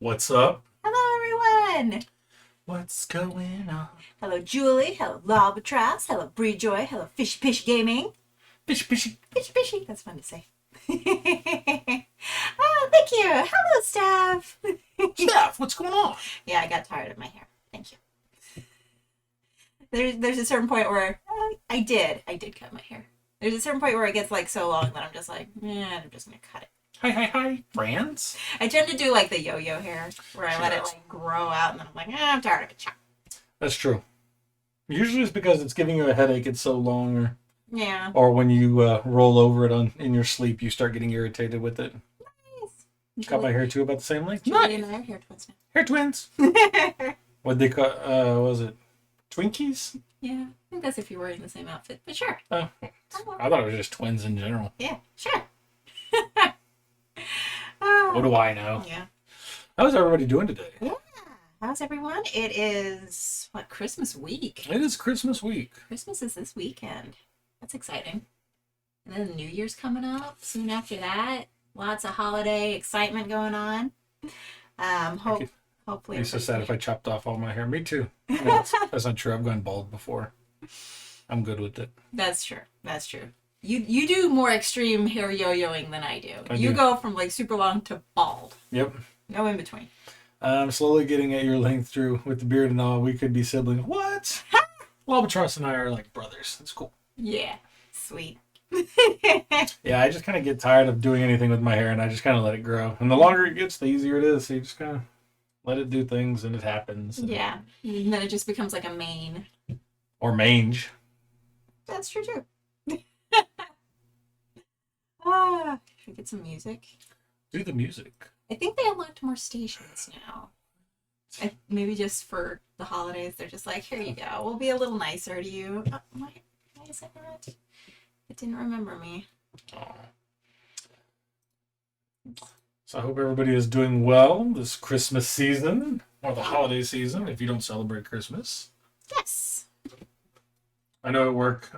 What's up? Hello, everyone. What's going on? Hello, Julie. Hello, Albatross. Hello, Bree Joy. Hello, Fishy Pish Gaming. Fishy, fishy. Fishy Pishy. That's fun to say. Oh, thank you. Hello, Steph. Steph, what's going on? Yeah, I got tired of my hair. Thank you. There's a certain point where I did cut my hair. There's a certain point where it gets like so long that I'm just like, I'm just gonna cut it. Hi, friends. I tend to do like the yo-yo hair, where I let it like grow out, and then I'm like, I'm tired of it. That's true. Usually it's because it's giving you a headache. It's so long, Yeah. or when you roll over it in your sleep, you start getting irritated with it. Nice. Got my hair too about the same length. Julie and I are hair twins now. Hair twins. What they call? Was it Twinkies? Yeah, I think that's if you're wearing the same outfit, but sure. I thought it was just twins in general. Yeah, sure. What do I know? Yeah. How's everybody doing today? Yeah. How's everyone? It is, Christmas week. It is Christmas week. Christmas is this weekend. That's exciting. And then New Year's coming up soon after that. Lots of holiday excitement going on. Hopefully. I'd be so sad if I chopped off all my hair. Me too. That's not true. I've gone bald before. I'm good with it. That's true. That's true. You do more extreme hair yo-yoing than I do. You go from like super long to bald. Yep. No in between. I'm slowly getting at your length through with the beard and all. We could be siblings. What? Albatross and I are like brothers. That's cool. Yeah. Sweet. Yeah, I just kind of get tired of doing anything with my hair, and I just kind of let it grow. And the longer it gets, the easier it is. So you just kind of let it do things, and it happens. Yeah. And then it just becomes like a mane. Or mange. That's true too. Should we get some music? Do the music. I think they unlocked more stations now. Maybe just for the holidays, they're just like, here you go. We'll be a little nicer to you. Oh, why is it not? It didn't remember me. Oh. So I hope everybody is doing well this Christmas season, or the holiday season, if you don't celebrate Christmas. Yes. I know at work,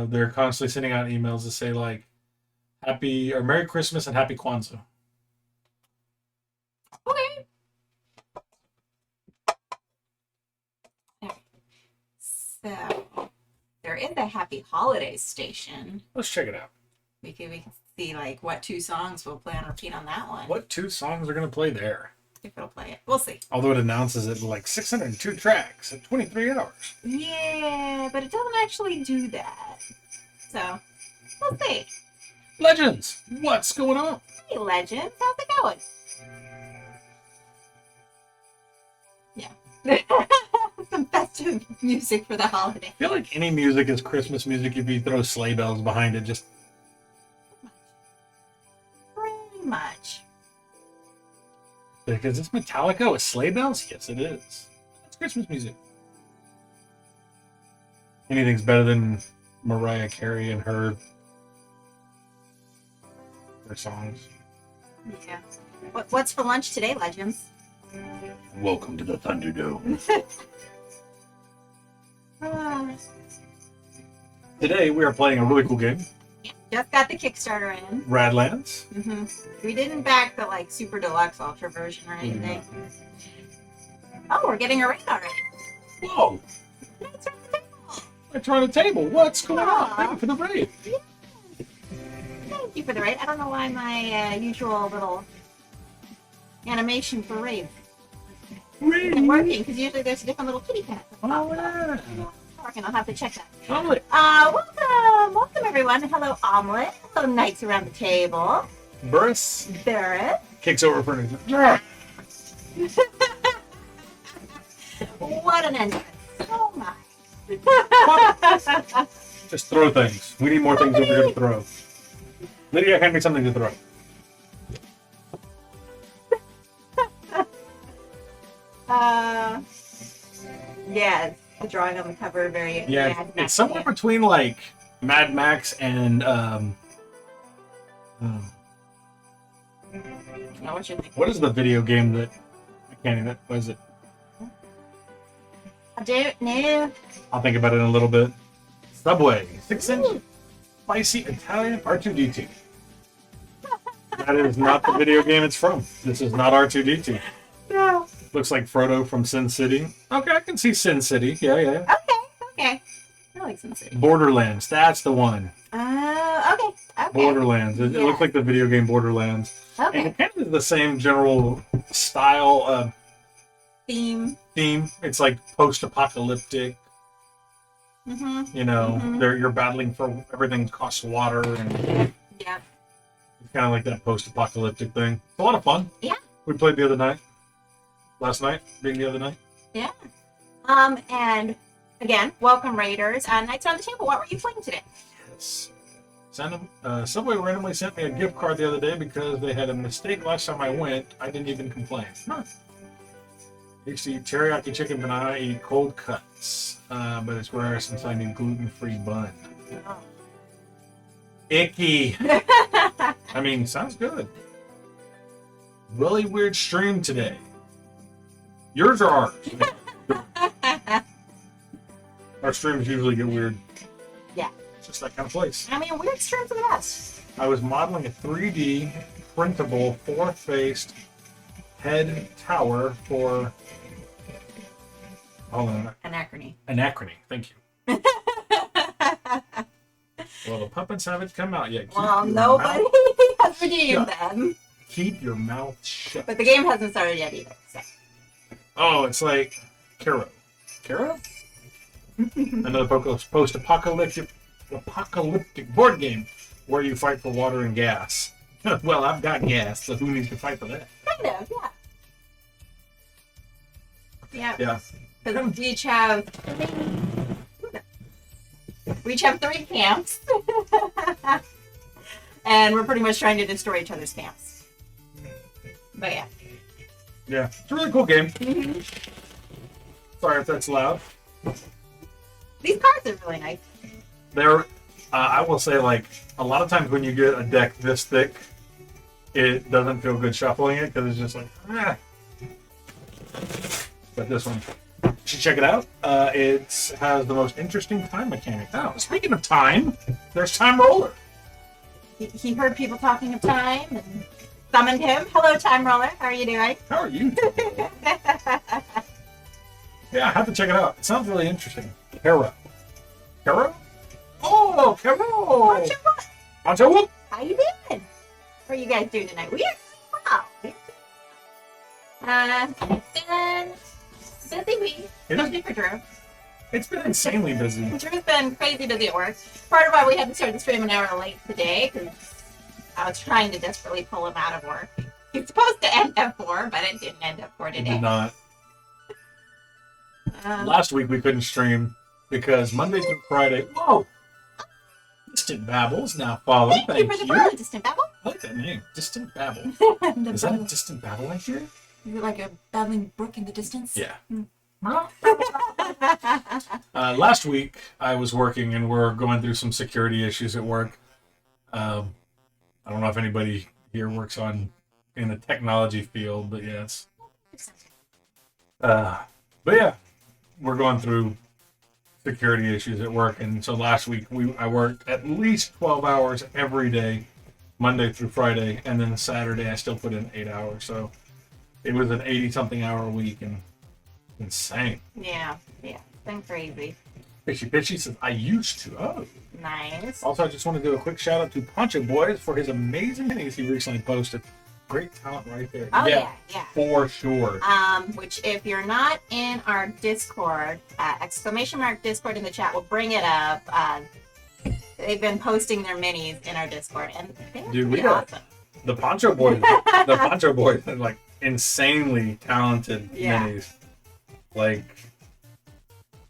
they're constantly sending out emails to say, like, Happy or Merry Christmas and Happy Kwanzaa. Okay. So there is a Happy Holidays station. Let's check it out. We can see like what two songs will play on repeat on that one. What two songs are going to play there? if it'll play it. We'll see. Although it announces it like 602 tracks at 23 hours. Yeah, but it doesn't actually do that. So, we'll see. Legends, what's going on? Hey, Legends, how's it going? Yeah. Some festive music for the holiday. I feel like any music is Christmas music if you throw sleigh bells behind it. Just Pretty much. because it's Metallica with sleigh bells? Yes, it is. It's Christmas music. Anything's better than Mariah Carey and her songs. Yeah. What's for lunch today, Legends? Welcome to the Thunderdome. Today we are playing a really cool game, Just got the Kickstarter in. Radlands. We didn't back the like super deluxe ultra version or anything. Oh, we're getting a raid already. Whoa! That's right the table. I turned the table. What's going on? Aw. Thank you for the raid. Thank you for the raid. I don't know why my usual little animation for raid isn't working, because usually there's a different little kitty cat. Oh, yeah. It's working. I'll have to check that. Omelet. Welcome everyone. Hello, Omelet. Hello, knights around the table. Burris Barrett. kicks over furniture. Yeah. What an entrance. Oh my. Just throw things. We need more things over here to throw. Lydia, hand me something to throw. Yeah, the drawing on the cover very Yeah, Mad it's Max, somewhere yeah. between like Mad Max and Oh, what you think? what is the video game that I can't even? What is it? I don't know. I'll think about it in a little bit. Subway, 6-inch spicy Italian R2D2. That is not the video game it's from. This is not R2D2. No. Looks like Frodo from Sin City. Okay, I can see Sin City. Yeah. Okay. I like Sin City. Borderlands, that's the one. Okay. Borderlands. It looks like the video game Borderlands. And Okay. it kind of is the same general style Theme. theme. It's like post-apocalyptic. Mm-hmm. You know, Mhm. you're battling for everything costs water, and Yeah. it's kind of like that post-apocalyptic thing. It's a lot of fun. Yeah. We played the other night. Last night, being the other night. Yeah. And again, welcome Raiders. Knights on the Table. What were you playing today? Yes. Subway randomly sent me a gift card the other day because they had a mistake last time I went. I didn't even complain. Huh. I used to eat teriyaki chicken, but I eat cold cuts. But it's rare since I need gluten-free bun. Icky. I mean, sounds good. Really weird stream today. Yours or ours? Our streams usually get weird. Yeah. It's just that kind of place. I mean, weird streams are the best. I was modeling a 3D printable four-faced head tower for Anachrony. Anachrony. Thank you. Well, the puppets haven't come out yet. Well, nobody has redeemed them. Keep your mouth shut. But the game hasn't started yet either. So. Oh, it's like Kero. Kero? Another post-apocalyptic board game where you fight for water and gas. Well, I've got gas, so who needs to fight for that? Kind of, yeah. Yeah. Because we each have 3 camps. And we're pretty much trying to destroy each other's camps. But yeah. Yeah, it's a really cool game. Mm-hmm. Sorry if that's loud. These cards are really nice. They're, I will say, like, a lot of times when you get a deck this thick, it doesn't feel good shuffling it because it's just like, ah. But this one, you should check it out. It has the most interesting time mechanic. Oh, speaking of time, there's Time Roller. He heard people talking of time and summoned him. Hello, Time Roller. How are you doing? How are you? Yeah, I have to check it out. It sounds really interesting. Kero. Kero? Oh, Kero! Ancho whoop! How you doing? What are you guys doing tonight? We are wow. It's been busy week, especially for Drew. It's been insanely busy. Drew's been crazy busy at work. Part of why we had to start the stream an hour late today, because I was trying to desperately pull him out of work. He's supposed to end at 4, but it didn't end at 4 It today. did not. Last week we couldn't stream because Monday through Friday. Whoa! Distant Babbles now following. Thank you for the follow, Distant Babble. I like that name. Distant Babble. Is that a distant babble I hear? Is it like a babbling brook in the distance? Yeah. Last week I was working and we're going through some security issues at work. I don't know if anybody here works in the technology field, but yes. But yeah, we're going through security issues at work, and so last week I worked at least 12 hours every day, Monday through Friday, and then Saturday I still put in 8 hours. So it was an 80-something hour week, and insane. Yeah, it's been crazy. Pitchy says, I used to. Oh. Nice. Also, I just want to do a quick shout out to Poncho Boys for his amazing minis he recently posted. Great talent right there. Oh, yeah. For sure. Which, if you're not in our Discord, !Discord in the chat, we'll bring it up. They've been posting their minis in our Discord, and they're pretty awesome. The Poncho Boys. The Poncho Boys are like insanely talented minis. Like,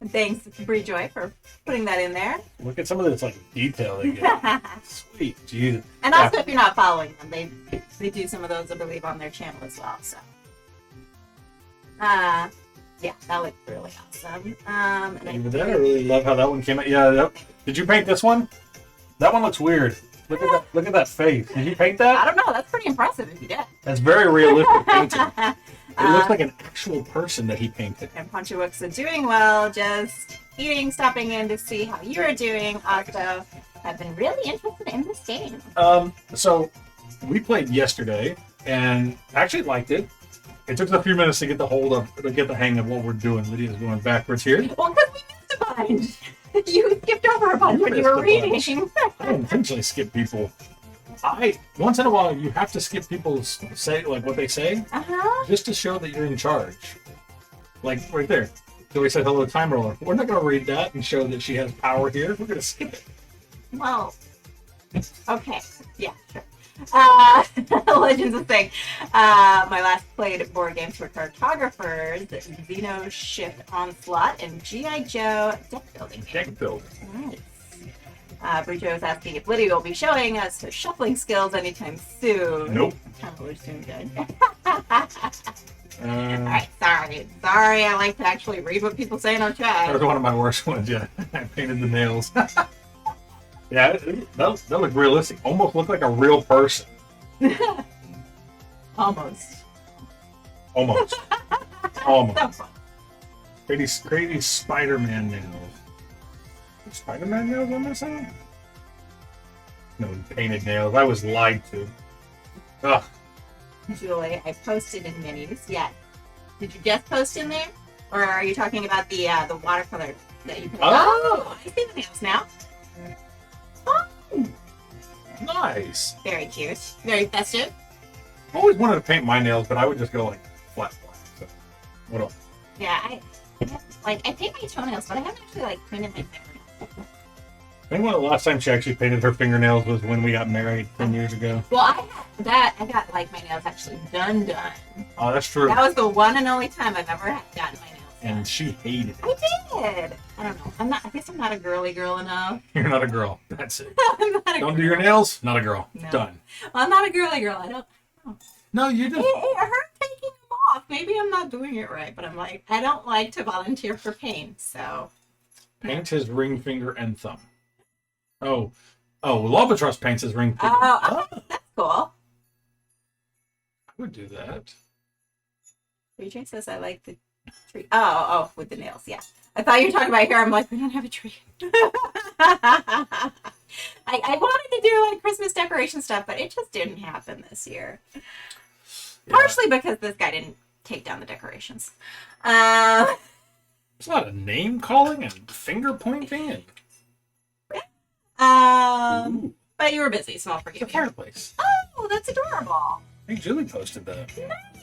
thanks, Bree Joy, for putting that in there. Look at some of this like detail they get. Sweet Jesus. And also, if you're not following them, they do some of those, I believe, on their channel as well. So, yeah, that looks really awesome. And I really love how that one came out. Yeah. Yep. Did you paint this one? That one looks weird. Look at that. Look at that face. Did you paint that? I don't know. That's pretty impressive if you did. That's very realistic painting. It looks like an actual person that he painted. And Poncho Books are doing well, just stopping in to see how you're doing. Also, I've been really interested in this game. So we played yesterday and actually liked it. It took us a few minutes to get the hang of what we're doing. Lydia's going backwards here. Well, because we missed a bunch. You skipped over a bunch when you were reading. I intentionally skip people. Once in a while you have to skip people's what they say, just to show that you're in charge. Like right there, Joey said hello time roller. We're not going to read that and show that she has power here. We're going to skip it. Well, okay, yeah, sure. Legends of Thing. My last played board games were Cartographers, Xeno Shift Onslaught, and G.I. Joe Deck Building. Deck Building. Nice. Bridget was asking if Lydia will be showing us her shuffling skills anytime soon. Nope. We're doing good. Alright, sorry. I like to actually read what people say in our chat. That was one of my worst ones, yeah. I painted the nails. Yeah, that looked realistic. Almost looked like a real person. Almost. Almost. Crazy Spider-Man nails. Spider-Man nails on this side? No, painted nails. I was lied to. Ugh. Julie, I posted in minis. Yeah. Did you just post in there? Or are you talking about the watercolor that you put? Oh, I see the nails now. Oh. Nice. Very cute. Very festive. I always wanted to paint my nails, but I would just go like flat black. So, what else? Yeah, I paint my toenails, but I haven't actually painted my fingernails. I think one of the last time she actually painted her fingernails was when we got married 10 years ago. Well, I got my nails actually done. Oh, that's true. That was the one and only time I've ever gotten my nails done. And she hated it. I did. I don't know. I guess I'm not a girly girl enough. You're not a girl. That's it. Don't do your nails? Not a girl. No. Done. Well, I'm not a girly girl. I don't. No, you do. It hurt taking them off. Maybe I'm not doing it right, but I don't like to volunteer for paint, so. Paint his ring finger and thumb. Oh, Lava Trust paints his ring finger. Oh, that's cool. I would do that. Rejay says I like the tree. Oh, with the nails, yeah. I thought you were talking about hair. I'm like, we don't have a tree. I wanted to do Christmas decoration stuff, but it just didn't happen this year. Yeah. Partially because this guy didn't take down the decorations. It's not a name calling and finger pointing but you were busy, so I'll forgive you. Fireplace. Oh, that's adorable. think Julie posted that.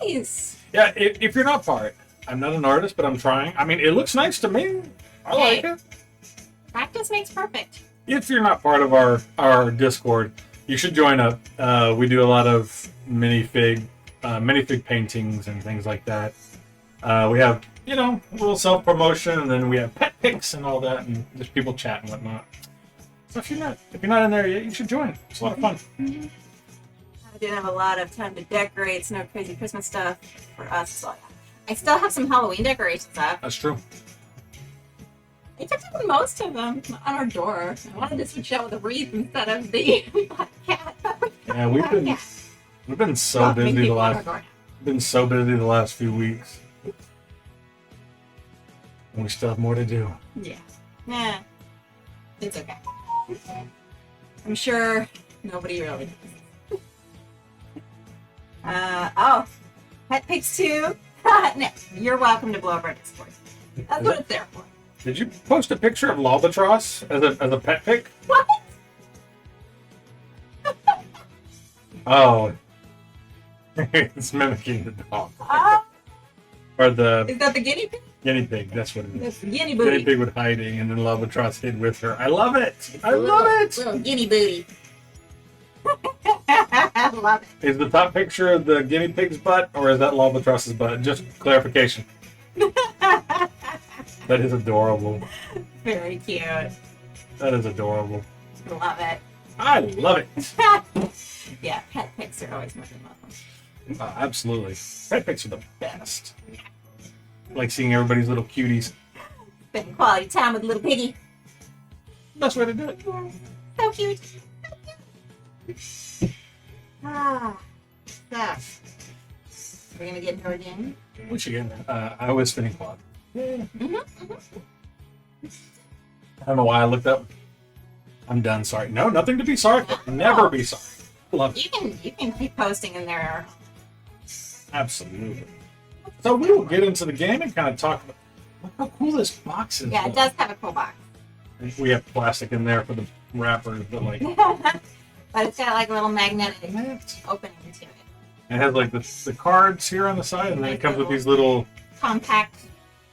Nice. Yeah, if you're not part, I'm not an artist, but I'm trying. I mean, it looks nice to me. I like it. Practice makes perfect. If you're not part of our Discord, you should join up. We do a lot of minifig paintings and things like that. We have, a little self-promotion, and then we have pet pics and all that, and just people chat and whatnot. So if you're not in there yet, you should join. It's a lot of fun. Mm-hmm. I didn't have a lot of time to decorate. It's no crazy Christmas stuff for us. So I still have some Halloween decorations up. That's true. I took down most of them on our door. I wanted to switch out with a wreath instead of the black cat. Yeah, we've been so busy the last few weeks. And we still have more to do. Yeah. Nah. It's okay. I'm sure nobody really does. Pet pics too? No, you're welcome to blow up our Discord. That's what it's there for. Did you post a picture of Albatross as a pet pic? What? Oh. It's mimicking the dog. Or the Is that the guinea pig? guinea pig, that's what it is. That's the guinea Guinea booty. pig was hiding and then Albatross hid with her. I love it! I love it! Little guinea booty. I love it. Is the top picture of the guinea pig's butt or is that Albatross's butt? Just clarification. That is adorable. Very cute. That is adorable. Love it. I love it. Yeah, pet pics are always more than welcome. Absolutely. Pet pics are the best. I like seeing everybody's little cuties. Spending quality time with little piggy. Best way to do it. So cute. Ah, so. We're gonna get into our game. We should get I was spinning quad. I don't know why I looked up. I'm done. Sorry. No, nothing to be sorry for. Never be sorry. Love it. You can keep posting in there. Absolutely. So we will get into the game and kind of talk about look how cool this box is. Yeah, it does have a cool box. We have plastic in there for the wrappers, but like But it's got like a little magnetic it opening to it. has like the cards here on the side, and then it comes with these little Compact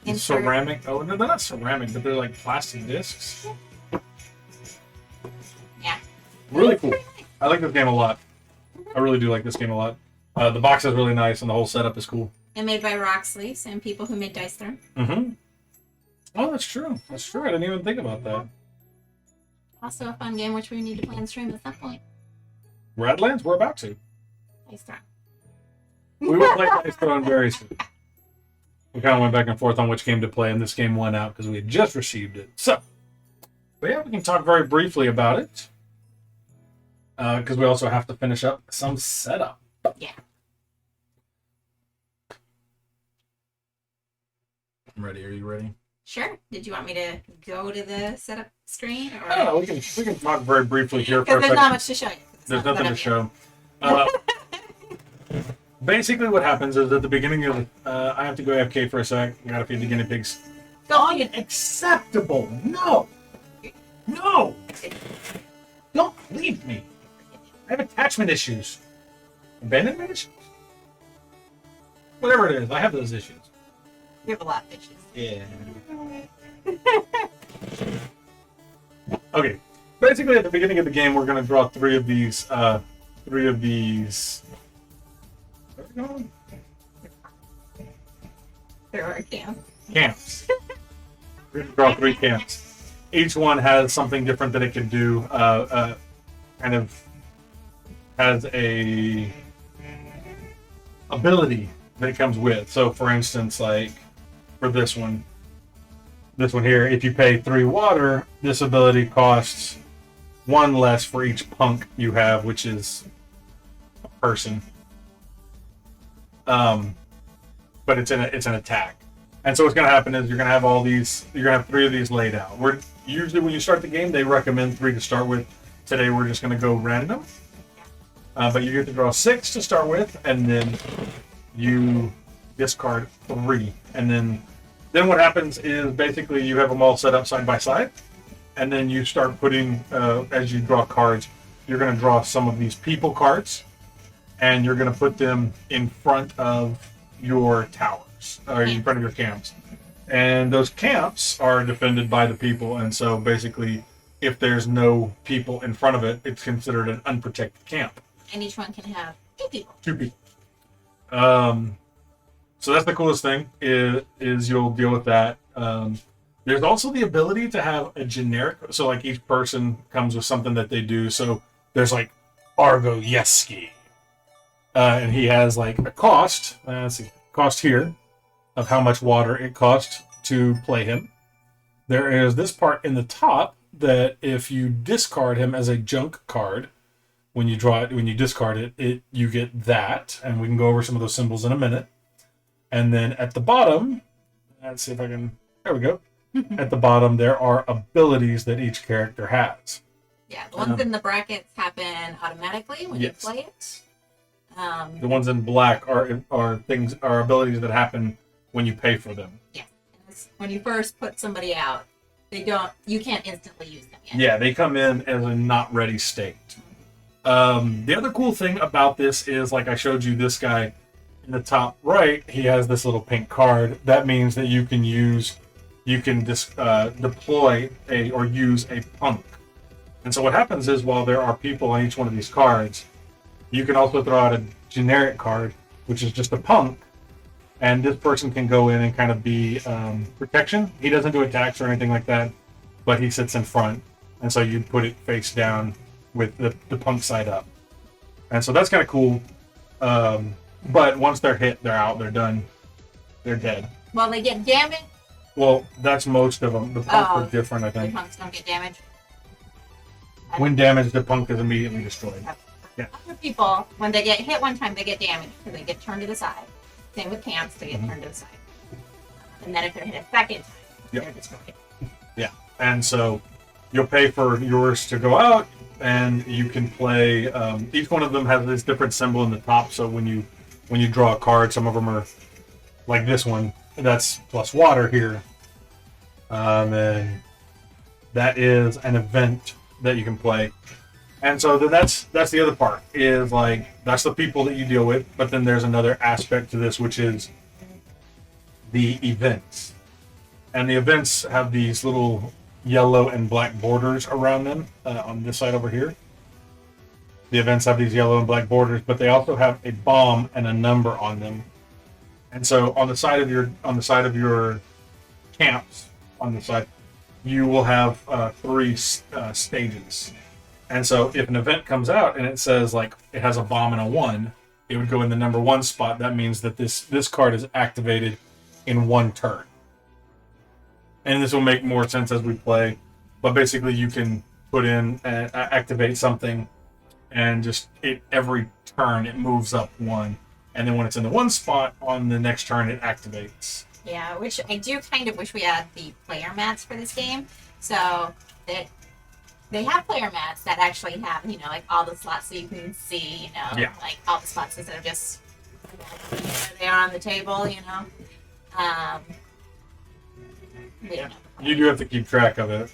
insert. ceramic. Oh no, they're not ceramic, but they're like plastic discs. Yeah. Really cool. I like this game a lot. I really do like this game a lot. The box is really nice, and the whole setup is cool. And made by Roxley, same people who made Dice Throne. Mm-hmm. Oh, that's true. That's true. I didn't even think about that. Also a fun game which we need to play on stream at some point. Radlands, we're about to. Dice Throne. We will play Dice Throne very soon. We kind of went back and forth on which game to play, and this game won out because we had just received it. So, but yeah, we can talk very briefly about it. Because we also have to finish up some setup. Yeah. I'm ready. Are you ready? Sure. Did you want me to go to the setup screen? Or... I don't know. We can talk very briefly here for a Because there's second. not much to show you. There's nothing to show. Basically, what happens is at the beginning of I have to go AFK for a sec. I gotta feed the guinea pigs. Unacceptable! No! No! Don't leave me! I have attachment issues. Abandonment issues? Whatever it is, I have those issues. You have a lot of issues. Yeah. Okay. Basically, at the beginning of the game, we're gonna draw three of these. There are camps. Camps. We're gonna draw three camps. Each one has something different that it can do. Kind of has a ability that it comes with. So, for instance, like for this one here, if you pay 3 water, this ability costs 1 less for each punk you have, which is a person. But it's an attack. And so what's going to happen is you're going to have all these. You're going to have 3 of these laid out. We're usually when you start the game, they recommend 3 to start with. Today we're just going to go random. But you get to draw 6 to start with, and then you discard 3, and then what happens is basically you have them all set up side by side, and then you start putting as you draw cards, you're going to draw some of these people cards, and you're going to put them in front of your towers, or in front of your camps. And those camps are defended by the people, and so basically, if there's no people in front of it, it's considered an unprotected camp. And each one can have 2 people. 2 people. So that's the coolest thing, is you'll deal with that. There's also the ability to have a generic, so like each person comes with something that they do. So there's like Argo Yeski. And he has like a cost, let's see, cost here of how much water it costs to play him. There is this part in the top that if you discard him as a junk card, when you draw it, when you discard it, you get that, and we can go over some of those symbols in a minute. And then at the bottom, let's see if I can, there we go. At the bottom, there are abilities that each character has. Yeah, the ones in the brackets happen automatically when you play it. The ones in black are abilities that happen when you pay for them. Yeah, when you first put somebody out, you can't instantly use them yet. Yeah, they come in as a not ready state. The other cool thing about this is, like I showed you, this guy in the top right, he has this little pink card. That means that you can deploy or use a punk. And so what happens is, while there are people on each one of these cards, you can also throw out a generic card, which is just a punk, and this person can go in and kind of be protection. He doesn't do attacks or anything like that, but he sits in front, and so you put it face down with the punk side up. And so that's kind of cool. But once they're hit, they're out, they're done, they're dead. Well, they get damaged. Well, that's most of them. The punks are different, I think. The punks don't get damaged. When damaged, the punk is immediately destroyed. Yeah. Other people, when they get hit one time, they get damaged, so they get turned to the side. Same with camps, they get turned to the side. And then if they're hit a second time, they're destroyed. Yeah, and so you'll pay for yours to go out, and you can play. Each one of them has this different symbol in the top, so when you draw a card, some of them are like this one. That's plus water here, and that is an event that you can play. And so then that's the other part, is like, that's the people that you deal with, but then there's another aspect to this, which is the events. And the events have these little yellow and black borders around them on this side over here. The events have these yellow and black borders, but they also have a bomb and a number on them. And so on the side of your camps, on the side, you will have 3 stages. And so if an event comes out and it says like it has a bomb and a 1, it would go in the number 1 spot. That means that this card is activated in 1 turn. And this will make more sense as we play. But basically you can put in and activate something, and just every turn it moves up 1. And then when it's in the 1 spot, on the next turn it activates. Yeah, which I do kind of wish we had the player mats for this game. So that they have player mats that actually have, like all the slots so you can see, like all the spots instead of just they are on the table, We don't know. You do have to keep track of it.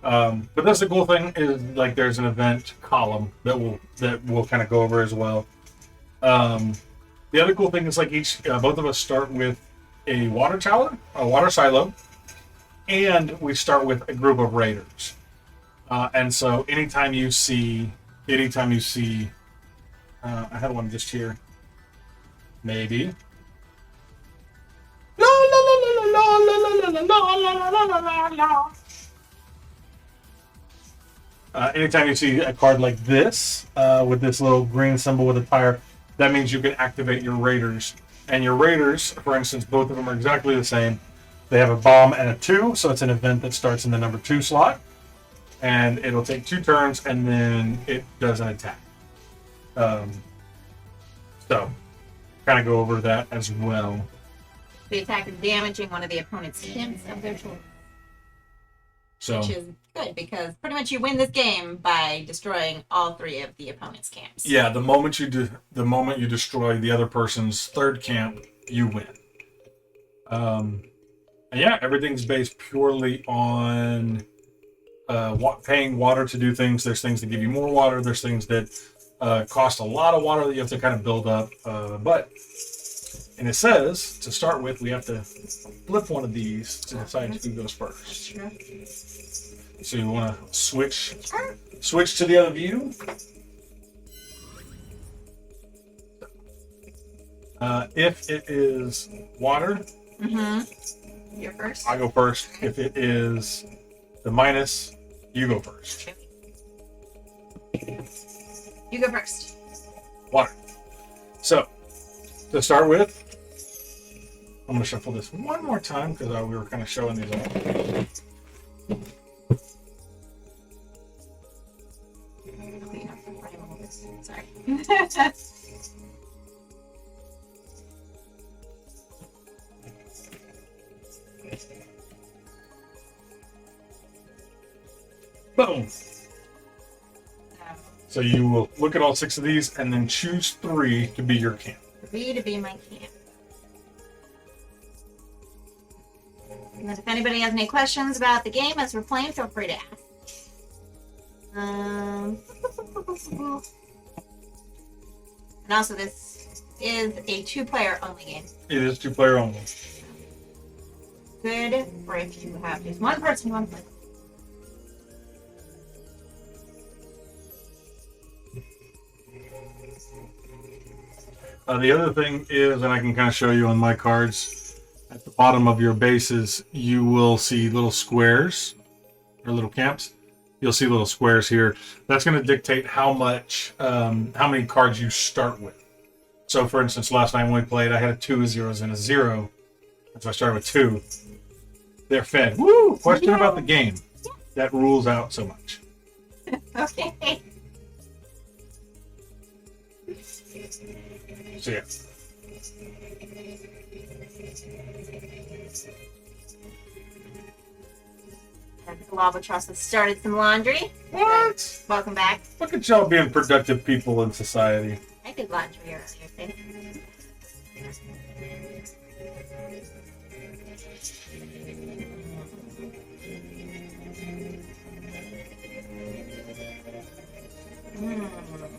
But that's the cool thing, is like there's an event column that we'll kind of go over as well. The other cool thing is like both of us start with a water tower, a water silo, and we start with a group of raiders. And so anytime you see, I had one just here, maybe. La la la la la la la la la la la la la. Anytime you see a card like this, with this little green symbol with a tire, that means you can activate your raiders. And your raiders, for instance, both of them are exactly the same. They have a bomb and a 2, so it's an event that starts in the number 2 slot. And it'll take 2 turns, and then it does an attack. So, kind of go over that as well. The attack is damaging one of the opponent's camps of their choice. So, which is good, because pretty much you win this game by destroying all 3 of the opponent's camps. Yeah, the moment you destroy the other person's 3rd camp, you win. And yeah, everything's based purely on paying water to do things. There's things that give you more water. There's things that cost a lot of water that you have to kind of build up. And it says, to start with, we have to flip one of these to decide who goes first. Sure. So you want to switch to the other view. If it is water, You're first. I go first. If it is the minus, you go first. You go first. Water. So, to start with, I'm going to shuffle this one more time because we were kind of showing these off. Sorry. Boom. So you will look at all 6 of these and then choose 3 to be your camp. 3 to be my camp. And then if anybody has any questions about the game as we're playing, feel free to ask. And also, this is a 2-player only game. It is 2-player only. Good for if you have just one person, one player. The other thing is, and I can kind of show you on my cards, at the bottom of your bases, you will see little squares, or little camps. You'll see little squares here. That's going to dictate how many cards you start with. So, for instance, last night when we played, I had a 2, a 0, and a 0. So I started with 2. They're fed. Woo! Question about the game. That rules out so much. Okay. So, yeah. And the Albatross has started some laundry. What? Welcome back. Look at y'all being productive people in society. I did laundry earlier today.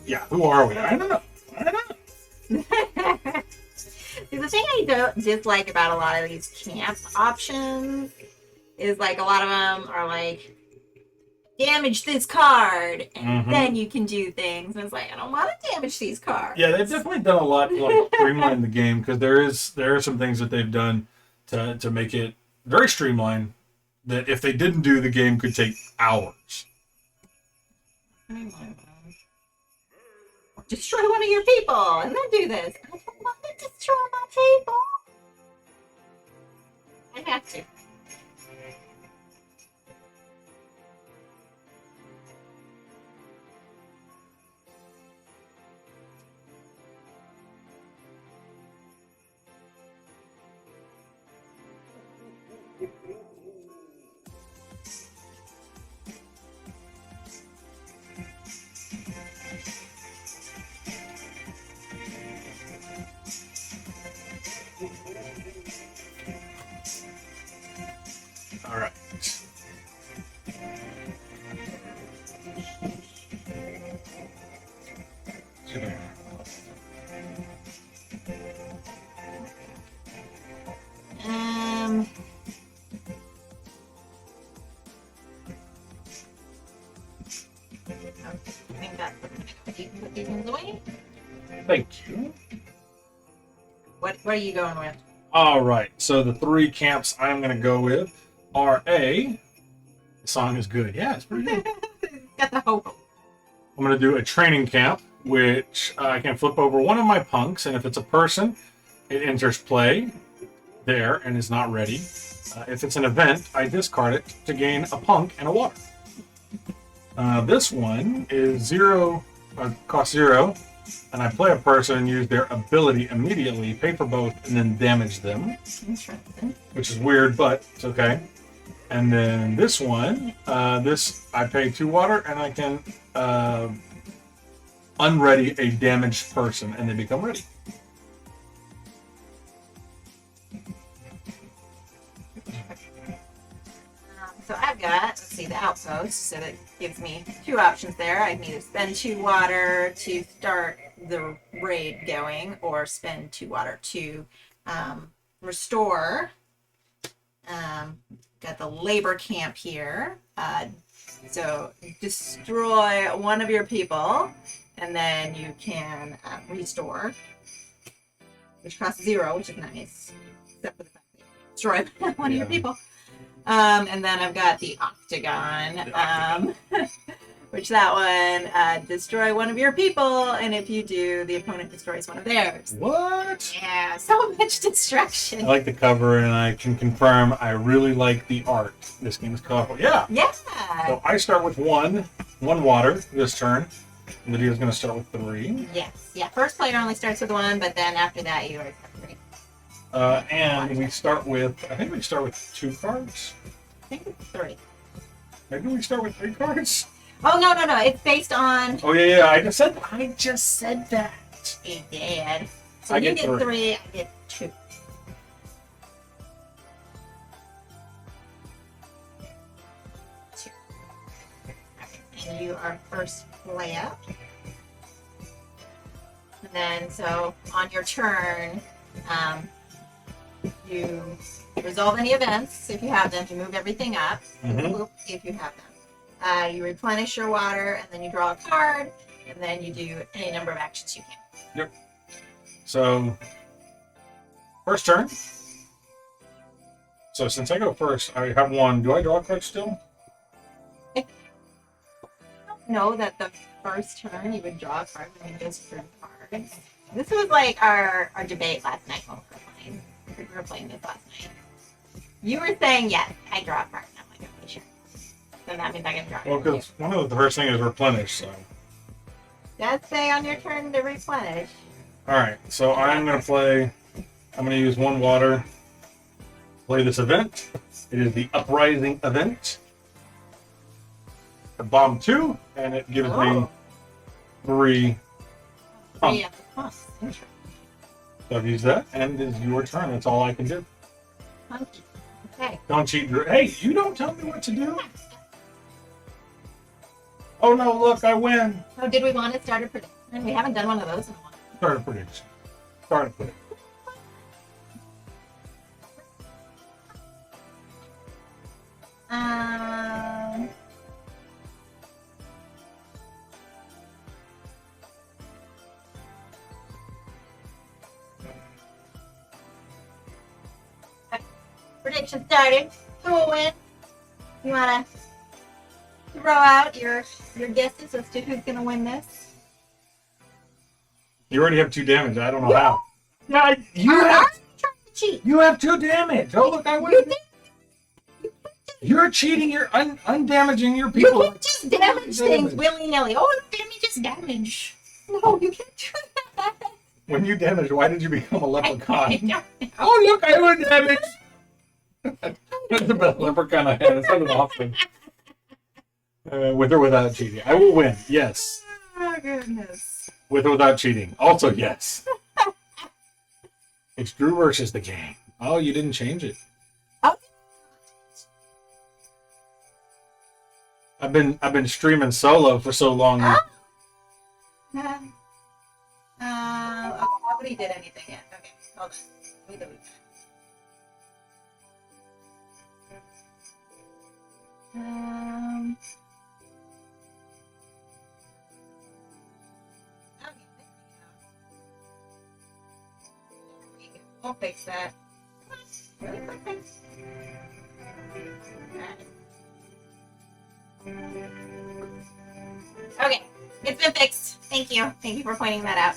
Yeah, who are we? I don't know. See, the thing I don't dislike about a lot of these camp options is like a lot of them are like damage this card and then you can do things. And it's like I don't want to damage these cards. Yeah, they've definitely done a lot to like streamline the game because there are some things that they've done to make it very streamlined that if they didn't do, the game could take hours. Destroy one of your people and then do this. I don't want to destroy my people. I have to. All right. I think that's you can put these things away. Thank you. What are you going with? All right. So the 3 camps I'm going to go with are A. The song is good. Yeah, it's pretty good. Got the hope. I'm going to do a training camp, which I can flip over one of my punks, and if it's a person, it enters play there and is not ready. If it's an event, I discard it to gain a punk and a water. This one is 0, cost 0, and I play a person and use their ability immediately, pay for both, and then damage them. Interesting. Which is weird, but it's okay. And then this one, I pay 2 water, and I can unready a damaged person, and they become ready. So I've got, let's see, the outpost. So that gives me 2 options there. I can either spend 2 water to start the raid going, or spend 2 water to restore. Got the labor camp here. So destroy one of your people, and then you can restore, which costs 0, which is nice, except for the fact that you destroy one of your people. And then I've got the octagon, which that one, destroy one of your people, and if you do, the opponent destroys one of theirs. What? Yeah, so much destruction. I like the cover, and I can confirm I really like the art. This game is colorful. Yeah. Yeah. So I start with one water this turn. Lydia's going to start with 3. Yes. Yeah. First player only starts with 1, but then after that you are 3. And we start with, I think we start with 2 cards. I think it's 3. Maybe we start with 3 cards. Oh no. It's based on. Oh yeah. I just said that. You did. So I you get get 3. 3. I get 2. And you are first player. And then, so on your turn, you resolve any events if you have them. You move everything up if you have them. You replenish your water, and then you draw a card, and then you do any number of actions you can. Yep. So, first turn. So since I go first, I have 1. Do I draw a card still? Know that the first turn you would draw a card and you just drew cards. This was like our debate last night when we were playing this last night. You were saying yes, I draw a card, and I'm like, okay, sure. Then that means I can draw. Well, because one of the first thing is replenish. So. Just say on your turn to replenish. All right. So I'm going to play. I'm going to use 1 water. Play this event. It is the Uprising event. A bomb 2, and it gives me 3. Yeah. So I've used that, and it is your turn. That's all I can do. Funky. Okay. Don't cheat, Drew. Hey, you don't tell me what to do. Oh no! Look, I win. So did we want to start a prediction? We haven't done one of those in a while. Start a prediction. Start a prediction. Prediction started. Who will win? You wanna throw out your guesses as to who's gonna win this? You already have 2 damage. I don't know how. Yeah, You are trying to cheat. You have 2 damage. Oh look, I win. You're cheating. You're undamaging your people. You can't just damage things willy-nilly. Oh, damage is damage. No, you can't do that. When you damage, why did you become a leprechaun? I don't know. Oh look, I win damage. That's the best leprechaun I had. It's not an option. With or without cheating, I will win. Yes. Oh goodness. With or without cheating, also yes. It's Drew versus the game. Oh, you didn't change it. Oh. I've been streaming solo for so long. Nobody did anything yet. Okay, hold on. Let me delete that. We'll fix that. Okay, it's been fixed. Thank you. Thank you for pointing that out.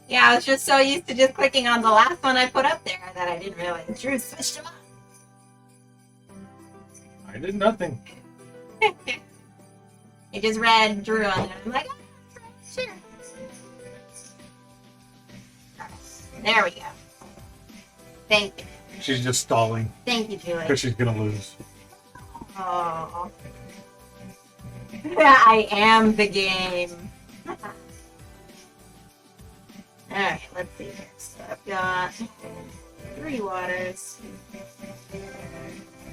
Yeah, I was just so used to just clicking on the last one I put up there that I didn't realize Drew switched them up. I did nothing. It just read Drew on there. I'm like, oh, sure. There we go. Thank you. She's just stalling Thank you, Julie. because she's gonna lose. Oh. I am the game. Alright, let's see here. So I've got 3 waters.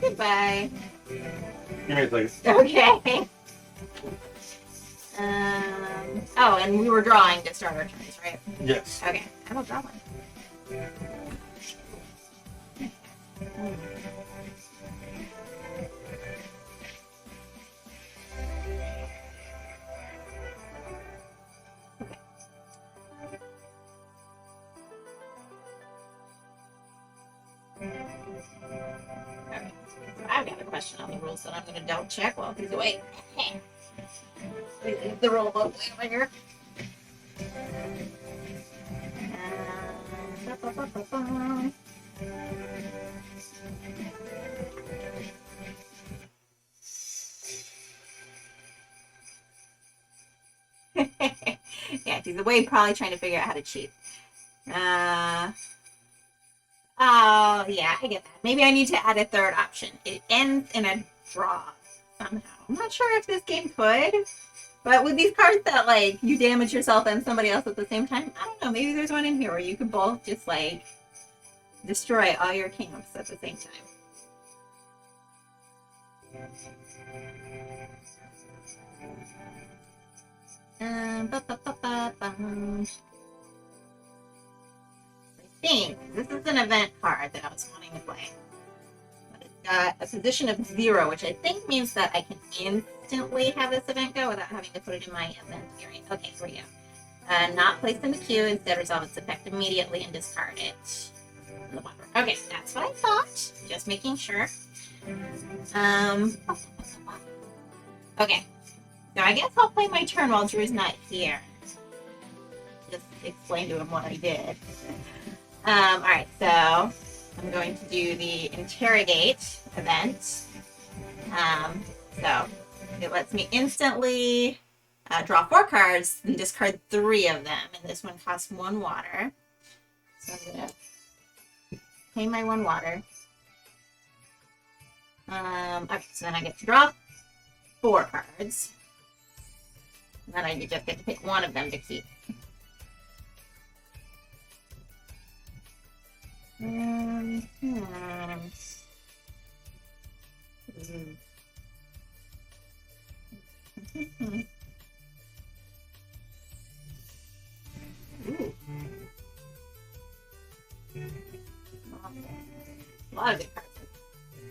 Goodbye. Give me a second. Okay. Oh, and we were drawing to start our turns, right? Yes. Okay, I will draw one. Okay. So I've got a question on the rules that I'm going to double check while he's away. The rule book over here. Yeah, he's away probably trying to figure out how to cheat. Oh, yeah, I get that. Maybe I need to add a third option. It ends in a draw somehow. I'm not sure if this game could, but with these cards that, like, you damage yourself and somebody else at the same time, I don't know. Maybe there's one in here where you could both just, like, destroy all your camps at the same time. I think this is an event card that I was wanting to play. But it's got a position of 0, which I think means that I can instantly have this event go without having to put it in my event area. Okay, here we go. Not placed in the queue, instead resolve its effect immediately and discard it. Okay, that's what I thought. Just making sure. Okay. So I guess I'll play my turn while Drew's not here. Just explain to him what I did. Alright, so I'm going to do the interrogate event. So it lets me instantly draw 4 cards and discard 3 of them. And this one costs 1 water. So I'm going to pay my 1 water. Okay, so then I get to draw 4 cards. And then I just get to pick 1 of them to keep. Ooh. A lot of good cards.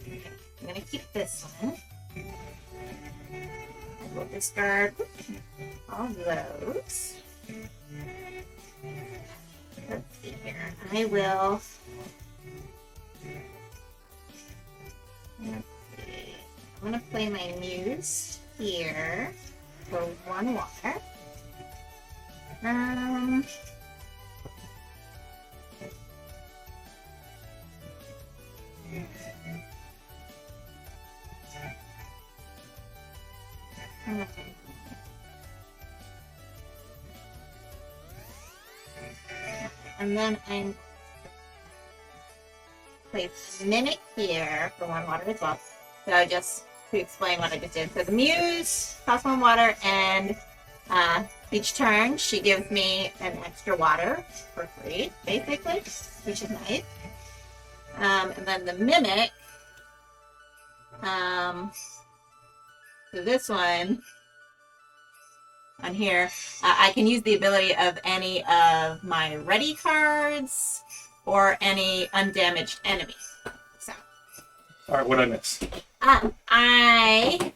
Okay, I'm gonna keep this one. I will discard all those. Let's see here. I will. Let's see. I'm gonna play my muse here for 1 water. And then I place Mimic here for 1 water as well. So just to explain what I just did. So the Muse costs 1 water, and each turn she gives me an extra water for free, basically, which is nice. And then the Mimic, so this one on here, I can use the ability of any of my ready cards or any undamaged enemy. So, All right, what I miss? I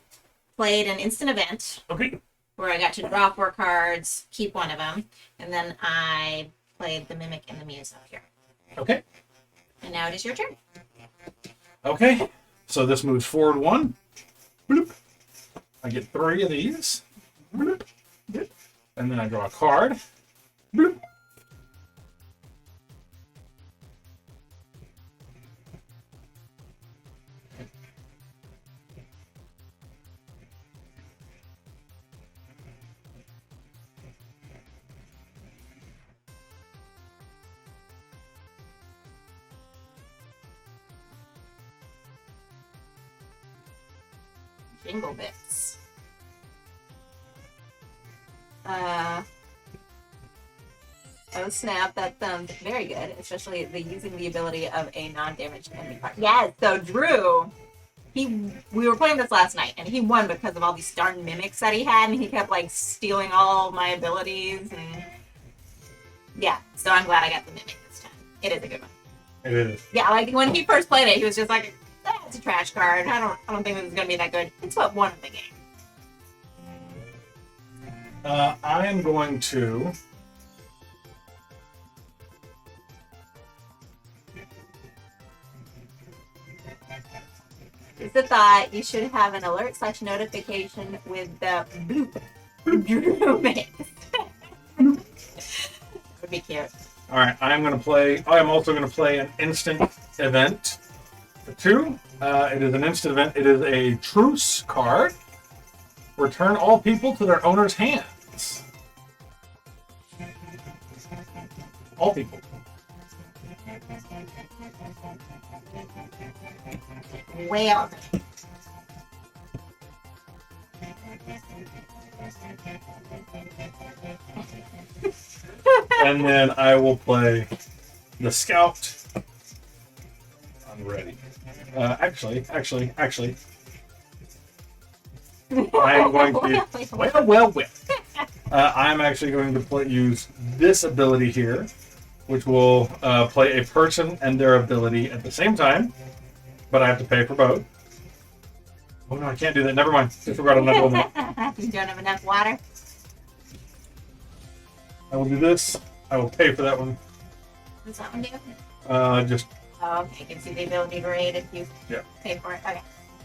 played an instant event. Okay. Where I got to draw 4 cards, keep 1 of them, and then I played the Mimic and the Muse out here. Okay. And now it is your turn. Okay. So this moves forward 1. Bloop. I get 3 of these. Bloop. Bloop. And then I draw a card. Bloop. Jingle bits. Oh snap, that sounds very good, especially the using the ability of a non-damaged enemy card. Yes, so Drew we were playing this last night, and he won because of all these darn mimics that he had, and he kept like stealing all my abilities, and yeah. So I'm glad I got the mimic this time. It is a good one. It is. Yeah, like when he first played it, he was just like, "That's a trash card. I don't think this is gonna be that good." It's what won the game. I am going to. Just a thought, you should have an alert / notification with the bloop mix. Would be cute. All right, I am also going to play an instant event. For 2, it is an instant event. It is a truce card. Return all people to their owner's hands. All people. Well. And then I will play the scout. I'm ready. Actually. I am going to. Well. I'm actually going to use this ability here, which will play a person and their ability at the same time, but I have to pay for both. Oh no, I can't do that. Never mind. Disregard on that one. You don't have enough water? I will do this. I will pay for that one. What's that one do? Just. Oh, okay, gives you the ability to raid if you Yeah. pay for it. Okay.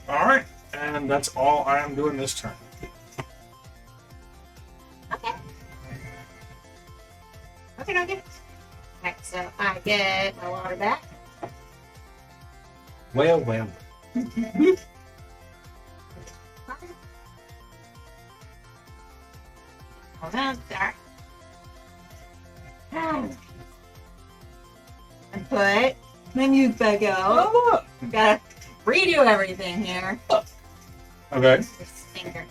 All right, and that's all I am doing this turn. Okay. Okay. Alright, so I get my water back. Well. Hold on, sorry. And put menus back out. Oh, Gotta redo everything here. okay. Your stinker.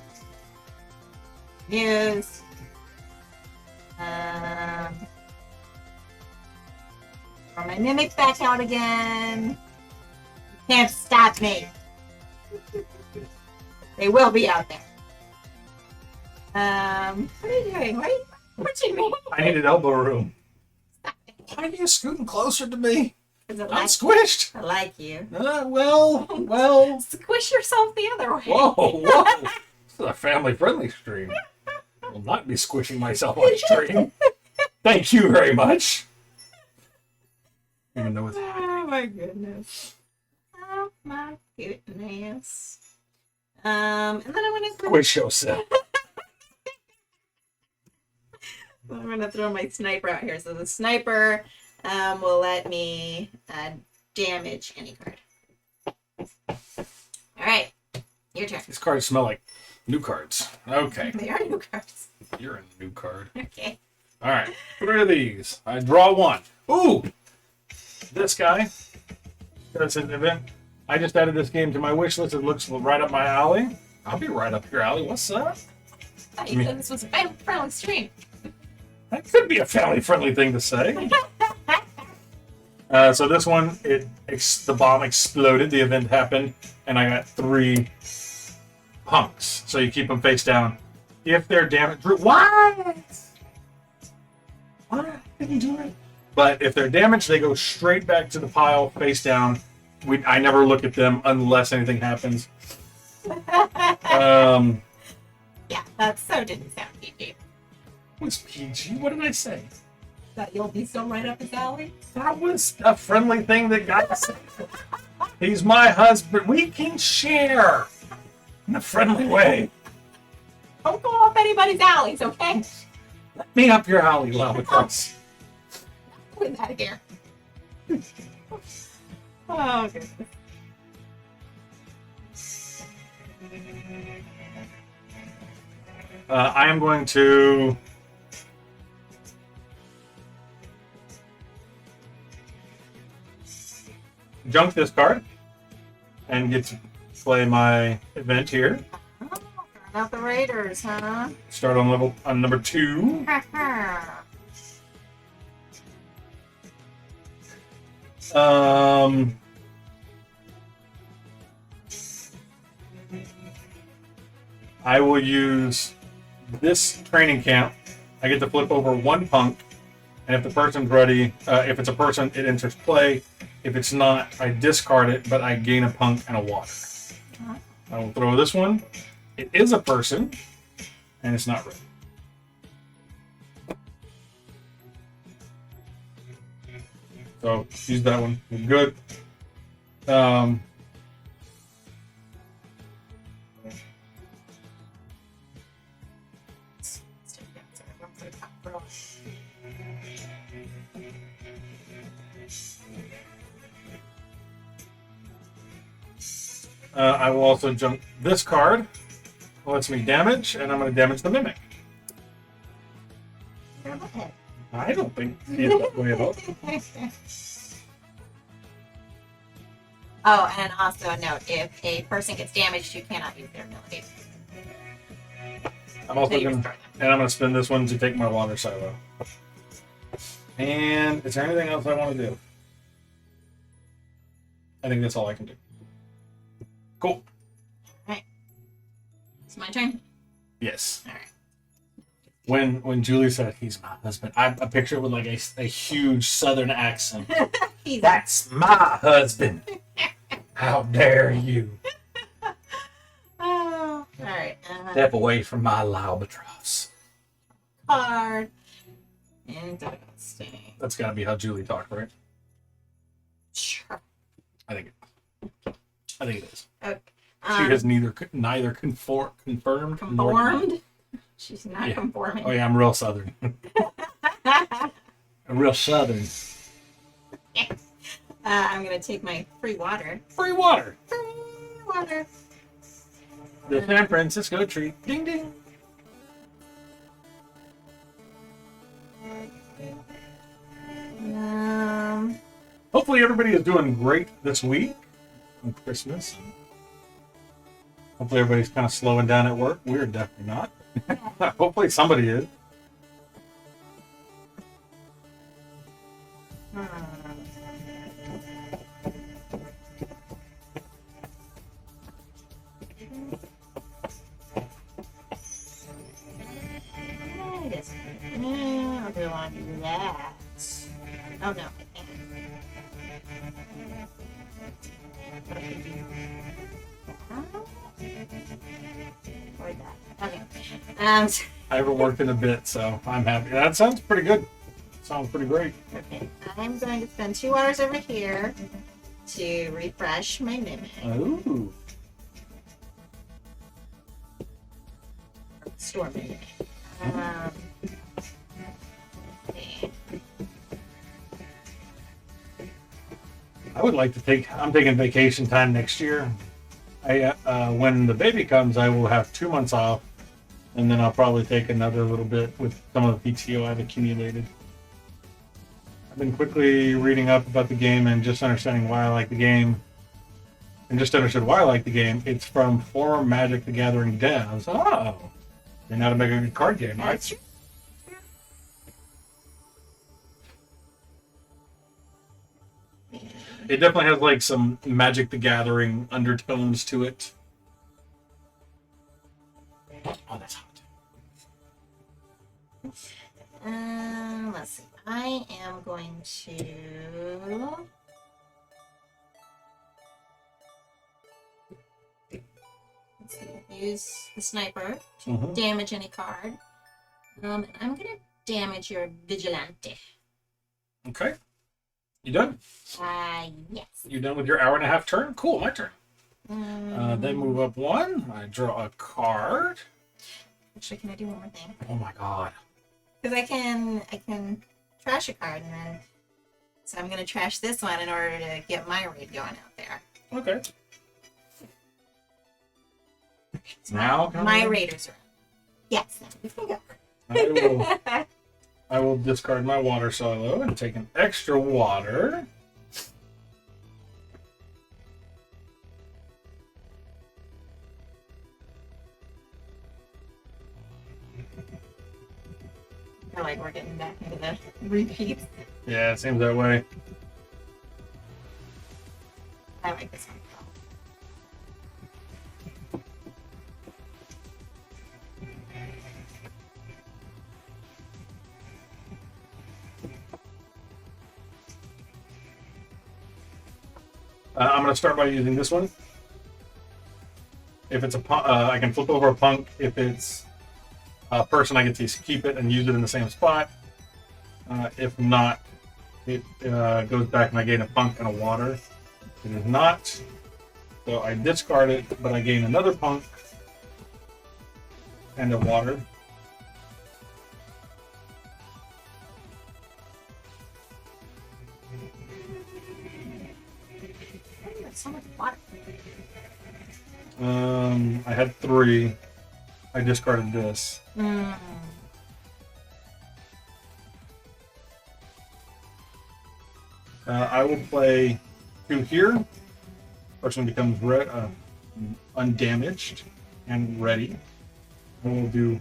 News. Throw my mimic back out again. Can't stop me. They will be out there. What are you doing? What are you watching me? I needed elbow room. Why are you scooting closer to me? Is it I'm like squished. I like you? Well. Squish yourself the other way. Whoa. This is a family-friendly stream. I will not be squishing myself on stream. Thank you very much. Even though it's Oh my goodness. Oh my goodness. And then I'm gonna squish yourself. throw my sniper out here. So the sniper will let me damage any card. All right, your turn. These cards smell like new cards. Okay. They are new cards. You're a new card. Okay. All right. 3 of these. I draw 1. Ooh! This guy. That's an event. I just added this game to my wish list. It looks right up my alley. I'll be right up your alley. What's up? I thought you said this was a family stream. That could be a family-friendly thing to say. So this one, the bomb exploded. The event happened, and I got 3 punks. So you keep them face down. If they're damaged, what? What? I didn't do it. But if they're damaged, they go straight back to the pile, face down. I never look at them unless anything happens. Yeah, that so didn't sound PG. What's PG? What did I say? That you'll be so right up his alley. That was a friendly thing that got said. He's my husband. We can share in a friendly way. Don't go off anybody's alleys, okay? Let me up your alley, Lavacross. Put that here. Oh, goodness. I am going to junk this card and get to play my event here. Oh, not the Raiders, huh? Start on number 2. I will use this training camp. I get to flip over one punk, and if the person's ready, if it's a person, it enters play. If it's not, I discard it, but I gain a punk and a water. I will throw this one. It is a person, and it's not ready. So use that one. We're good. I will also jump this card. It lets me damage, and I'm going to damage the mimic. I don't think it's that way at all. Oh, and also a note: if a person gets damaged, you cannot use their ability. I'm also going to, and I'm going to spend this one to take my water silo. And is there anything else I want to do? I think that's all I can do. Cool. Alright. It's my turn? Yes. Alright. When Julie said he's my husband, I picture it with like a huge southern accent. That's my husband. How dare you? Oh, alright. Step away from my albatross. Card. And stay. That's got to be how Julie talked, right? Sure. I think it is. Okay. She has neither confirmed. Conformed? She's not conforming. Oh yeah, I'm real southern. I'm real southern. I'm gonna take my free water. Free water. Free water. The San Francisco tree. Ding ding. Hopefully everybody is doing great this week on Christmas. Hopefully everybody's kind of slowing down at work. We're definitely not. Hopefully somebody is. I don't want to do that. Oh no, I can't. Or that. Okay. I haven't worked in a bit, so I'm happy. That sounds pretty good. Sounds pretty great. Okay. I'm going to spend 2 hours over here to refresh my mimic. Ooh. Store mimic. Okay. I would like to I'm taking vacation time next year. When the baby comes, I will have 2 months off, and then I'll probably take another little bit with some of the PTO I've accumulated. I've been quickly reading up about the game and just understanding why I like the game. And just understood why I like the game. It's from former Magic the Gathering devs. Oh, they know how to make a good card game, right? That's true. It definitely has like some Magic the Gathering undertones to it. Oh, that's hot. Let's see. I am going to use the sniper to damage any card. And I'm gonna damage your vigilante. Okay. You done? Yes. You done with your hour and a half turn? Cool, my turn. Then move up one. I draw a card. Actually, can I do one more thing? Oh my god. Because I can trash a card and then so I'm gonna trash this one in order to get my raid going out there. Okay. So Now my raiders are yes. There we go. I will discard my water silo and take an extra water. I feel like we're getting back into the repeats. Yeah, it seems that way. I like this one. I'm going to start by using this one. If it's a punk, I can flip over a punk. If it's a person, I get to keep it and use it in the same spot. If not, it goes back and I gain a punk and a water. It is not. So I discard it, but I gain another punk and a water. There's so much water. I had 3. I discarded this. I will play 2 here. Person becomes undamaged and ready. I will do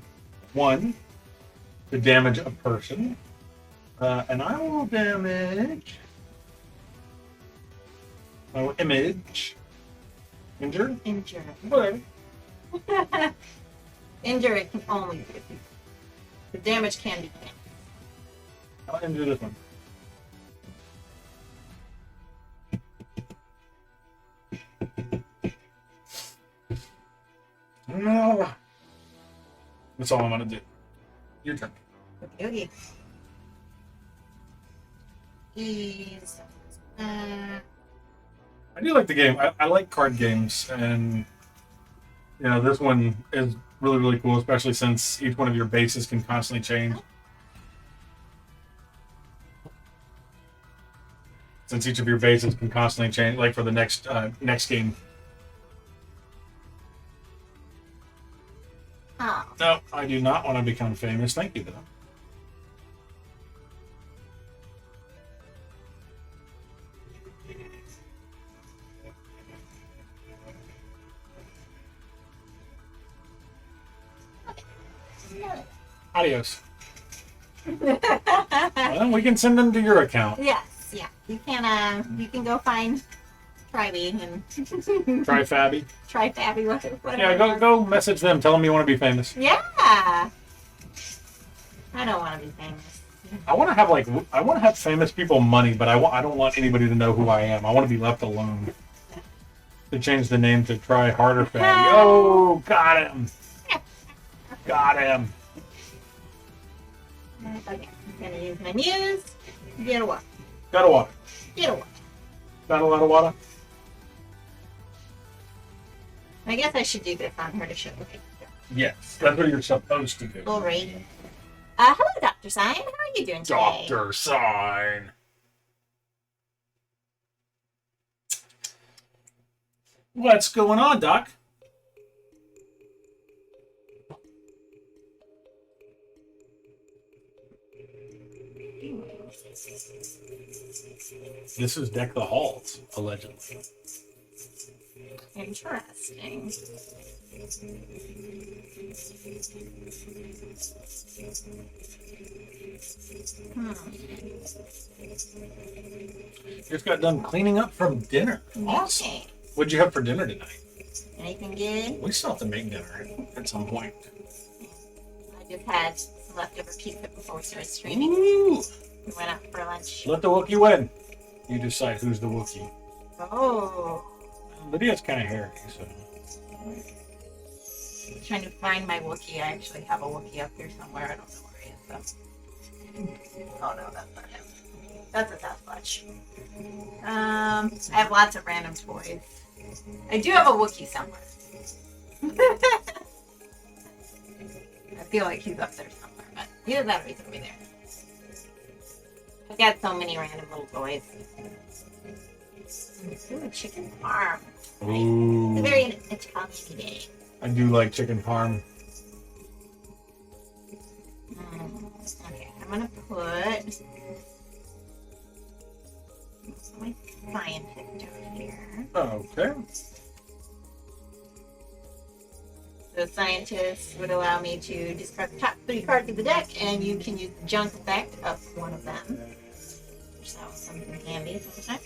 1 to damage a person. And I will damage. I will image. Injure? Injure. Whatever. Injure it can only be. The damage can be canceled. I'll injure this one. No. That's all I'm gonna do. Your turn. Okay. Ease. I do like the game. I like card games, and this one is really, really cool, especially since each one of your bases can constantly change. Since each of your bases can constantly change, like for the next game. Oh. No, I do not want to become famous. Thank you, though. Adios. Well, we can send them to your account. Yes, yeah. You can go find Tryby and Try Fabby. Try Fabby, whatever. Yeah, go message them. Tell them you want to be famous. Yeah. I don't want to be famous. I want to have famous people money, but I don't want anybody to know who I am. I want to be left alone. To change the name to Try Harder Fabby. Oh, got him. Got him. Okay, I'm gonna use my muse. Get a water. Got a water. Get a water. Got a lot of water. I guess I should do this on her to show. Okay. Yes, that's what you're supposed to do. All right. Hello, Dr. Sign. How are you doing today? Dr. Sign. What's going on, Doc? This is Deck the Halls, allegedly. Interesting. Just got done cleaning up from dinner. Awesome. Okay. What'd you have for dinner tonight? Anything good? We still have to make dinner at some point. I just had some leftover pizza before we started streaming. Ooh. We went out for lunch. Let the Wookiee win. You decide who's the Wookiee. Oh. Lydia's kind of hairy, so. I'm trying to find my Wookiee. I actually have a Wookiee up here somewhere. I don't know where he is, though. Oh, no, that's not him. That's a Sasquatch. I have lots of random toys. I do have a Wookiee somewhere. I feel like he's up there somewhere, but he doesn't have reason to be there. I've got so many random little toys. Ooh, chicken parm. Ooh. It's a very Italian day. I do like chicken parm. Okay, I'm gonna put my scientist down here. Okay. The scientist would allow me to discard the top 3 cards of the deck, and you can use the junk effect of one of them. So something handy sometimes.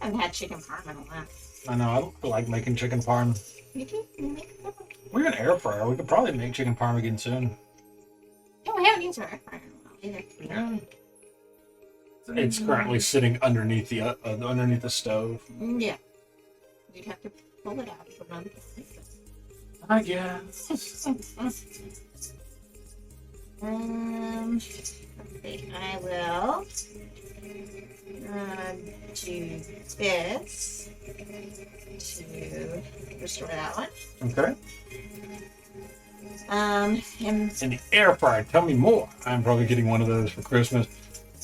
I haven't had chicken parm in a while. I know, I like making chicken parm. You can make it. We have an air fryer. We could probably make chicken parm again soon. No, we haven't used our air fryer in a while either. Yeah. It's currently sitting underneath the stove. Yeah. You'd have to pull it out and put it on the I guess. let's see. I will do this to restore that one. Okay. And And the air fryer. Tell me more. I'm probably getting one of those for Christmas.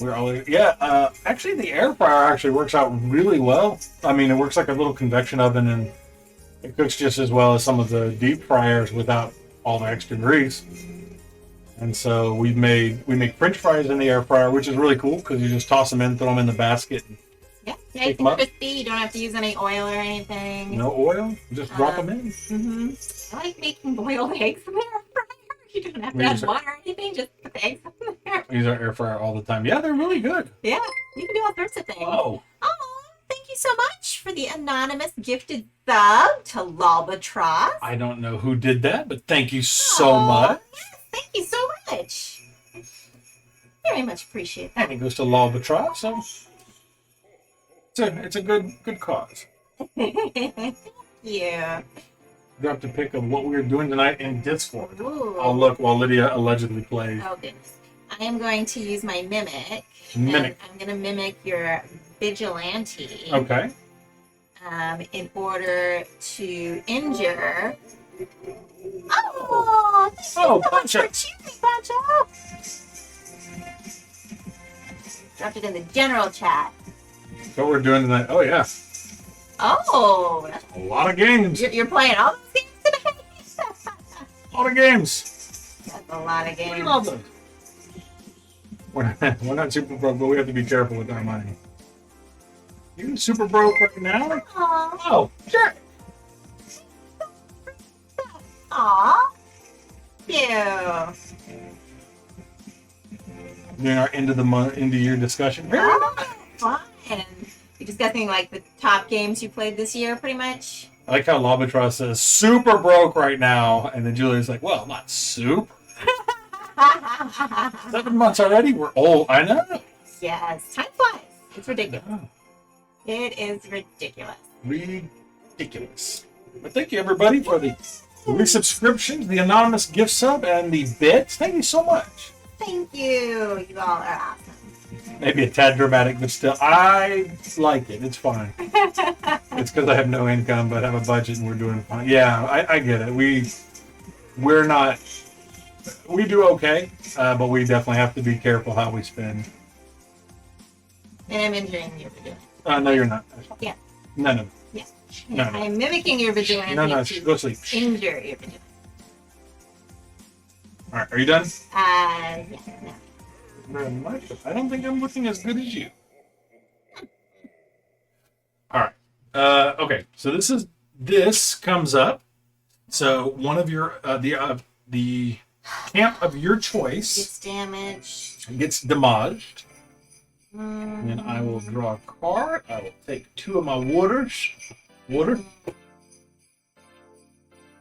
Actually, the air fryer actually works out really well. I mean, it works like a little convection oven, and it cooks just as well as some of the deep fryers without all the extra grease. And so we make French fries in the air fryer, which is really cool because you just toss them in, throw them in the basket. yeah, nice and crispy. You don't have to use any oil or anything. No oil, just drop them in. I like making boiled eggs in the air fryer. You don't have to add water or anything. Just put the eggs in there. We use our air fryer all the time. Yeah, they're really good. Yeah, you can do all sorts of things. Whoa. Oh, thank you so much for the anonymous gifted sub to Lalbatros. I don't know who did that, but thank you so much. Yes, thank you so much. Very much appreciate that. And it goes to Lalbatros, so it's a good cause. Yeah. Dropped a pic of what we were doing tonight in Discord. Ooh. I'll look while Lydia allegedly plays. Oh goodness. I am going to use my mimic. Mimic. I'm going to mimic your vigilante. Okay. In order to injure. Oh, thank you so much Pancho. for choosing, Pancho. Dropped it in the general chat. That's what we're doing tonight. Oh yeah, Oh, a lot of games. you're playing all those games today? A lot of games. That's a lot of We games. love them. We're not super broke, but we have to be careful with our money. You super broke right now? Aw. Oh, sure. Aw. You. Doing our end of year discussion. Very nice. Fun. You're discussing like the top games you played this year, pretty much. I like how Labatros says super broke right now, and then Julia's like, well, not super. 7 months already? We're old. I know. Yes, time flies. It's ridiculous. It is ridiculous. Ridiculous. But thank you, everybody, for the resubscriptions, the anonymous gift sub, and the bits. Thank you so much. Thank you. You all are awesome. Maybe a tad dramatic, but still, I like it. It's fine. It's because I have no income, but have a budget, and we're doing fine. Yeah, I get it. We're not. We do okay, but we definitely have to be careful how we spend. And I'm injuring your vigilante. No, you're not. Yeah. No. Yeah. No. I'm mimicking your vigilante. No. to Go sleep. Injure your vigilante. All right, are you done? Yeah. No. Very much. I don't think I'm looking as good as you. All right. Okay. So this comes up. So one of your the camp of your choice Gets damaged. gets demolished. And then I will draw a card. I will take 2 of my waters. Water.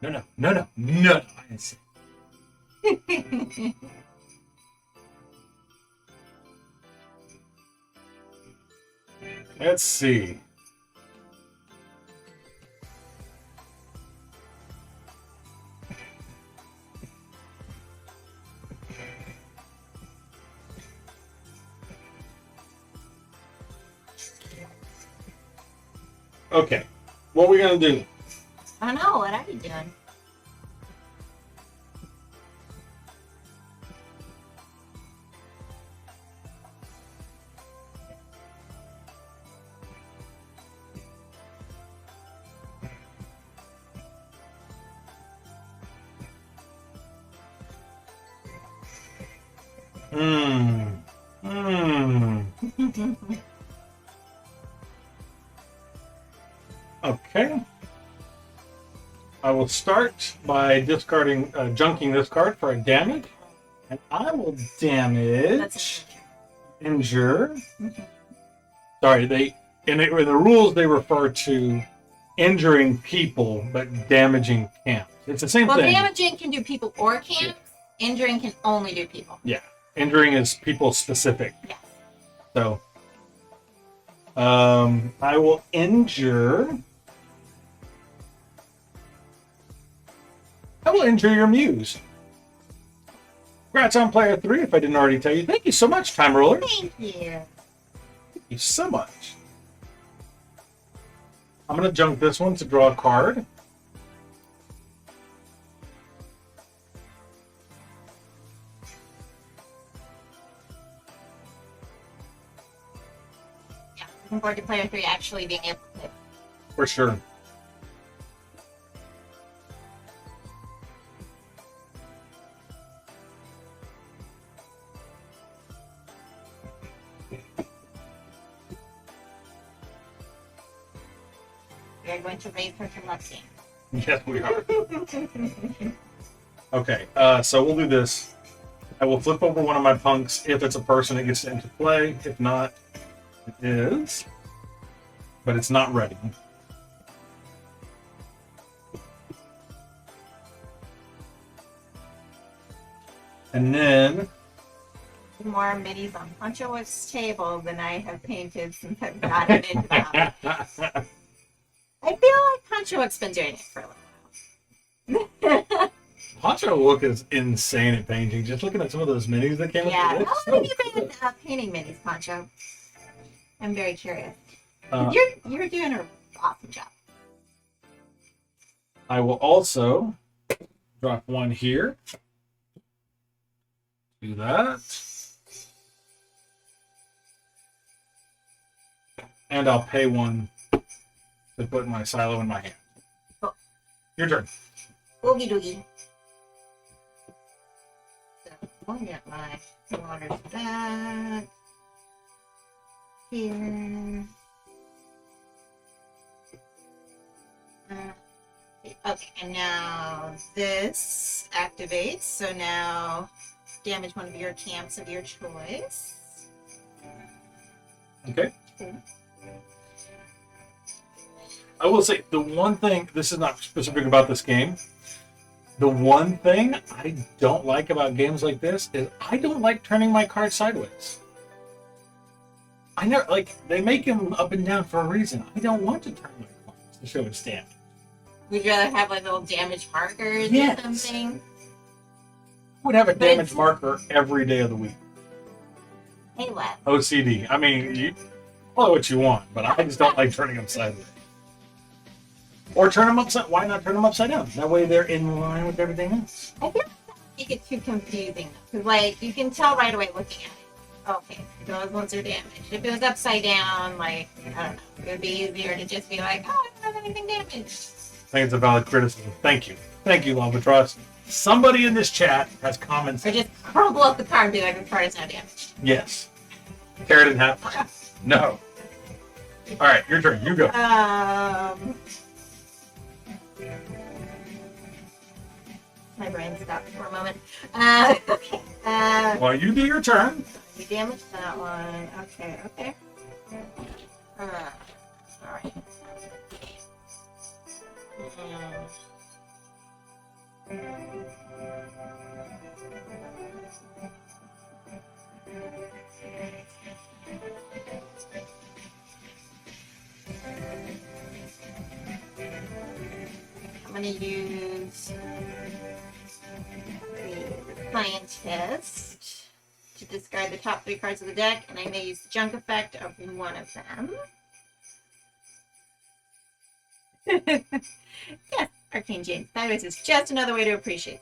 No. I didn't say. Let's see. Okay, what are we gonna do? I don't know. What are you doing? Okay. I will start by discarding, junking this card for a damage, and I will damage, That's injure. Sorry, in the rules they refer to injuring people but damaging camps. It's the same well, thing. damaging can do people or camps. Injuring can only do people. Yeah, injuring is people specific. Yeah. So I will injure. I will injure your muse. Congrats on player 3, if I didn't already tell you. Thank you so much, Time Roller. Thank you. Thank you so much. I'm going to junk this one to draw a card. Yeah, looking forward to player 3 actually being able to. For sure. We are going to raise her to lucky. Yes, we are. Okay, so we'll do this. I will flip over one of my punks. If it's a person, it gets into play. If not, it is. But it's not ready. And then... More minis on Poncho's table than I have painted since I've gotten into them. I feel like Poncho's been doing it for a little while. Poncho Look is insane at painting. Just looking at some of those minis that came Yeah, with it. how long have you been painting minis, Poncho? I'm very curious. You're doing an awesome job. I will also drop one here. Do that. And I'll pay one to put my silo in my hand. Cool. Your turn. Oogie doogie. So I'll get my waters back. Here. Okay, and now this activates. So now damage one of your camps of your choice. Okay. I will say the one thing, this is not specific about this game, the one thing I don't like about games like this is I don't like turning my card sideways. I never, like, they make them up and down for a reason. I don't want to turn my cards to show a stand. Would you rather have like little damage markers Yes. or something? I would have a But damage it's- marker every day of the week. Hey, what? OCD. I mean, you call it what you want, but I just don't like turning them sideways. Or turn them upside. Why not turn them upside down? That way they're in line with everything else. I feel like that would make it too confusing because, like, you can tell right away looking at it. Okay, those ones are damaged. If it was upside down, like, I don't know, it would be easier to just be like, oh, I don't have anything damaged. I think it's a valid criticism. Thank you. Thank you, Lavatross. Somebody in this chat has comments. Or just crumble up the card and be like, the card is not damaged. Yes. Tear it in half. No. All right, your turn. You go. My brain stopped for a moment. Okay. Well, you do your turn. You damaged that one. Okay, okay. Alright. I'm gonna use the Scientist to discard the top 3 cards of the deck, and I may use the junk effect of one of them. Yes, Arcane James. Sideways is just another way to appreciate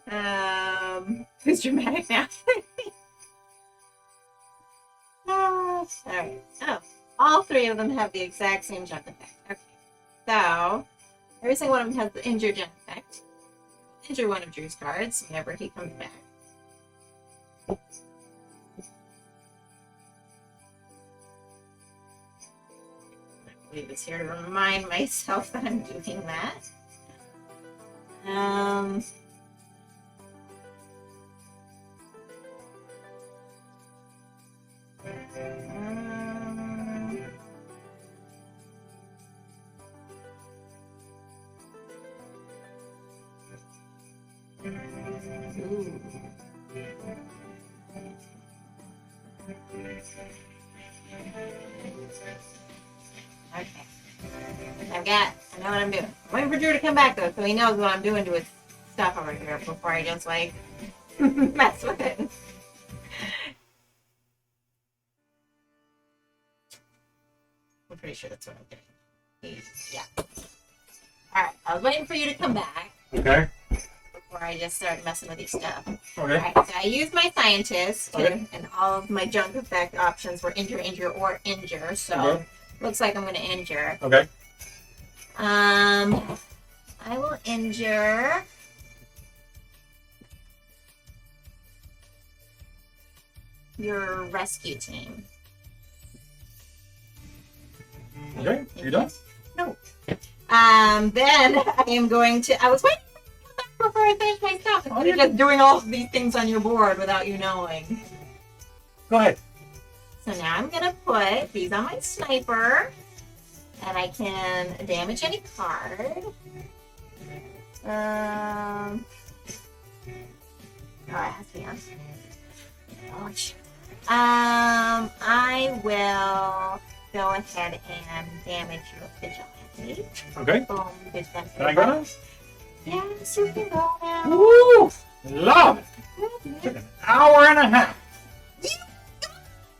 them. Who's dramatic now? Alright. Oh, all 3 of them have the exact same junk effect. Okay. So, every single one of them has the injure junk effect. Injure one of Drew's cards whenever he comes back. I leave this here to remind myself that I'm doing that. Ooh. Okay. I know what I'm doing. I'm waiting for Drew to come back though, so he knows what I'm doing to his stuff over here before I just like mess with it. I'm pretty sure that's what I'm doing. Yeah. Alright, I was waiting for you to come back. Okay. Before I just started messing with your stuff. Okay. Alright, so I used my scientist to, Okay. and all of my junk effect options were injure, injure, or injure, so Okay. looks like I'm gonna injure. Okay. I will injure your rescue team. Okay. You done? No. Then I am going to. I was waiting for you to come back before I finish my stuff. Oh, You're just doing all of these things on your board without you knowing. Go ahead. So now I'm gonna put these on my sniper, and I can damage any card. Oh, it has to be on. Gosh. I will go ahead and damage your vigilante. Okay. Boom, vigilante. Can I go now? Yes, you can go now. Woo! Love it. Took an hour and a half.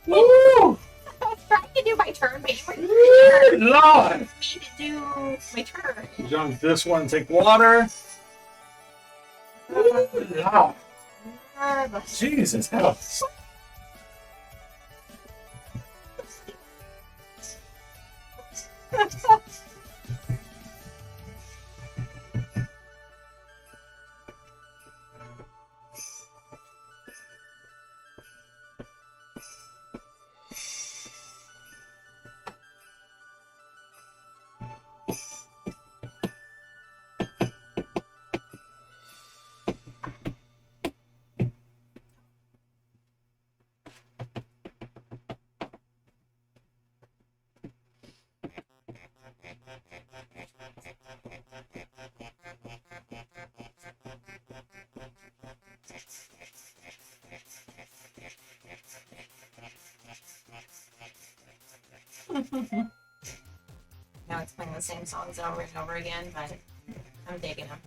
Woo! I was trying to do my turn, but you were Woo! Lord! me to do my turn. Jump this one, take water. Woo! Lord. Jesus, help. Now it's playing the same songs over and over again, but I'm digging them.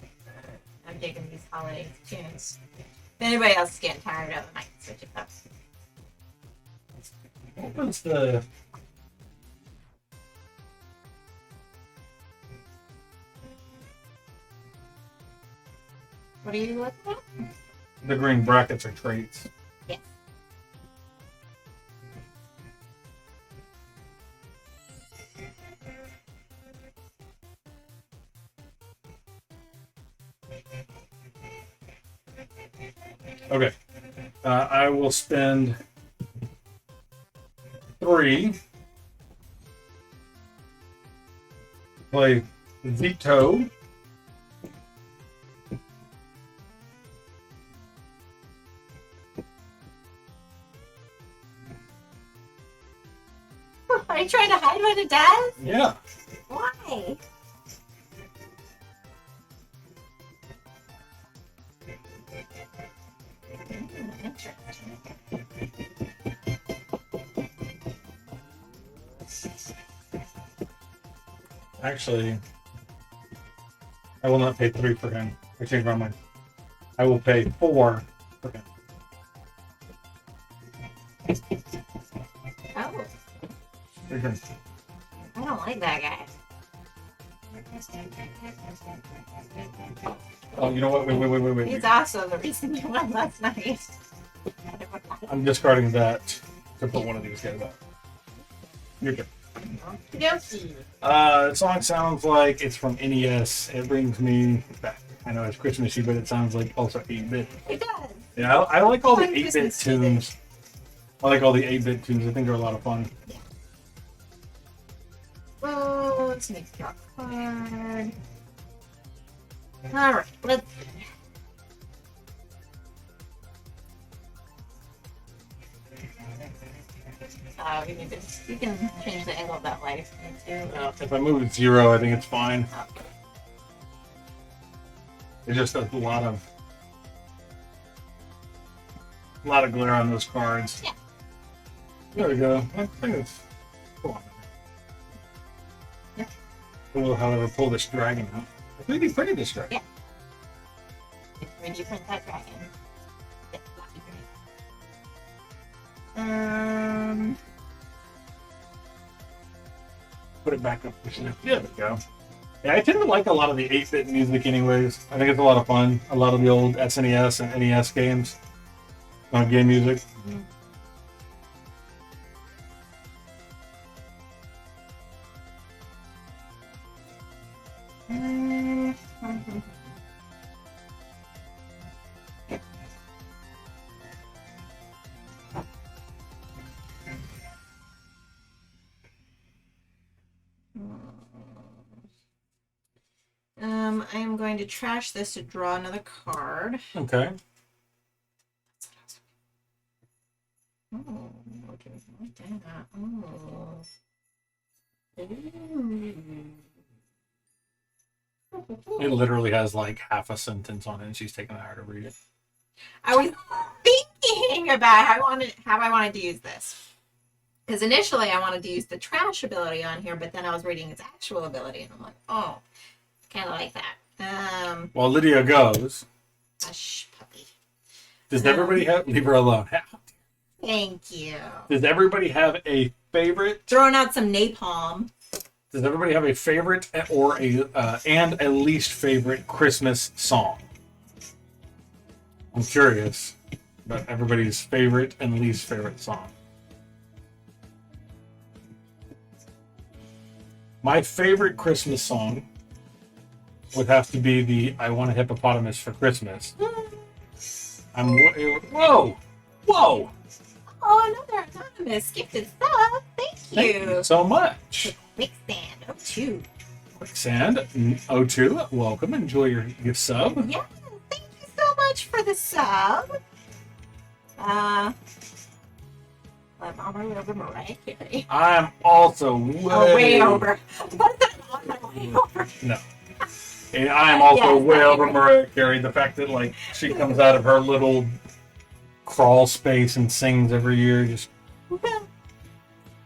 I'm digging these holiday tunes. If anybody else is getting tired of them, I can switch it up. What was the... What are you looking at? The green brackets are traits. Yes. Okay. I will spend 3. Play Veto. Are you trying to hide what it does? Yeah. Why? Actually, I will not pay 3 for him. I changed my mind. I will pay 4 for him. Oh, Okay. I don't like that guy. Oh, you know what? Wait. He's also the reason you won last night. I'm discarding that to put one of these guys out. You're good. Okie The song sounds like it's from NES. It brings me back. I know it's Christmassy, but it sounds like also 8-bit. It does. Yeah, I like all the Fun 8-bit Christmas tunes. I like all the 8-bit tunes. I think they're a lot of fun. Well, let's make a card. Alright, let's see. You can change the angle of that light if you need to. If I move it 0, I think it's fine. Okay. It just does a lot of glare on those cards. Yeah. There we go. I think it's cool. Yeah. We'll, however, pull this dragon out. I think he printed this dragon. Yeah. When you print that dragon. Yeah, lucky dragon. Put it back up. There we go. Yeah, I tend to like a lot of the 8-bit music anyways. I think it's a lot of fun. A lot of the old SNES and NES games. Game music. I am going to trash this to draw another card. Okay. Oh, okay, like that. Oh. Ooh. It literally has like half a sentence on it, and she's taking an hour to read it. I was thinking about how I wanted to use this. Because initially I wanted to use the trash ability on here, but then I was reading its actual ability, and I'm like, oh, kind of like that. While Lydia goes, Hush, puppy. does everybody have... Leave her alone. Thank you. Does everybody have a favorite... Throwing out some napalm. Does everybody have a favorite or a least favorite Christmas song? I'm curious about everybody's favorite and least favorite song. My favorite Christmas song would have to be the "I Want a Hippopotamus for Christmas." Whoa! Oh, another anonymous gifted sub. Thank you. So much. Quicksand 02. Quicksand 02, welcome. Enjoy your sub. Yeah, thank you so much for the sub. I'm on my way over Mariah Carey. I'm also way over. What's that on my way over? No. And I am also Yes, way over Mariah Carey. The fact that like she comes out of her little crawl space and sings every year, just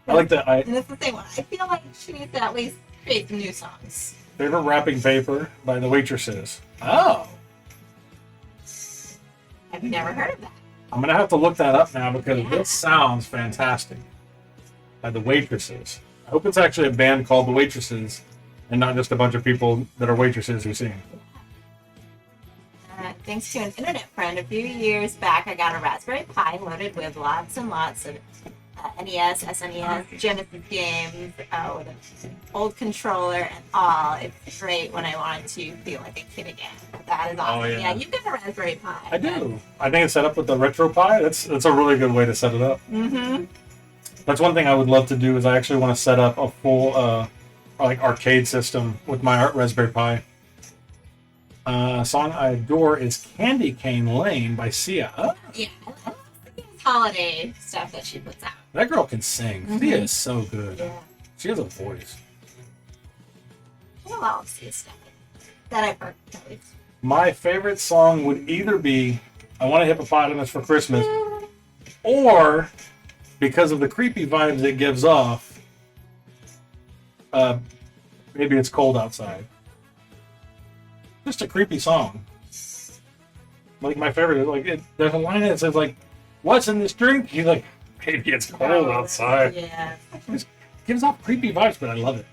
I like that. And it's the same one. I feel like she needs to at least create some new songs. Favorite wrapping paper by the Waitresses. Oh. I've never heard of that. I'm gonna have to look that up now because this sounds fantastic. By the Waitresses. I hope it's actually a band called the Waitresses and not just a bunch of people that are waitresses who sing. Thanks to an internet friend a few years back, I got a Raspberry Pi loaded with lots and lots of NES, SNES, Genesis games, with an old controller and all. It's great when I want to feel like a kid again. That is awesome. Oh, yeah. Yeah, you've got a Raspberry Pi. I do. I think it's set up with the Retro Pi. That's a really good way to set it up. Mm-hmm. That's one thing I would love to do is I actually want to set up a full like arcade system with my Raspberry Pi. Song I adore is Candy Cane Lane by Sia. Yeah, I love the holiday stuff that she puts out. That girl can sing. Sia is so good. Yeah. She has a voice. I know all of Sia's stuff that I've heard. At least. My favorite song would either be I Want a Hippopotamus for Christmas or, because of the creepy vibes it gives off, maybe It's Cold Outside. Just a creepy song. Like my favorite, like there's a line that says like, "What's in this drink?" He's like, "Maybe it's cold outside." Yeah. It gives off creepy vibes, but I love it.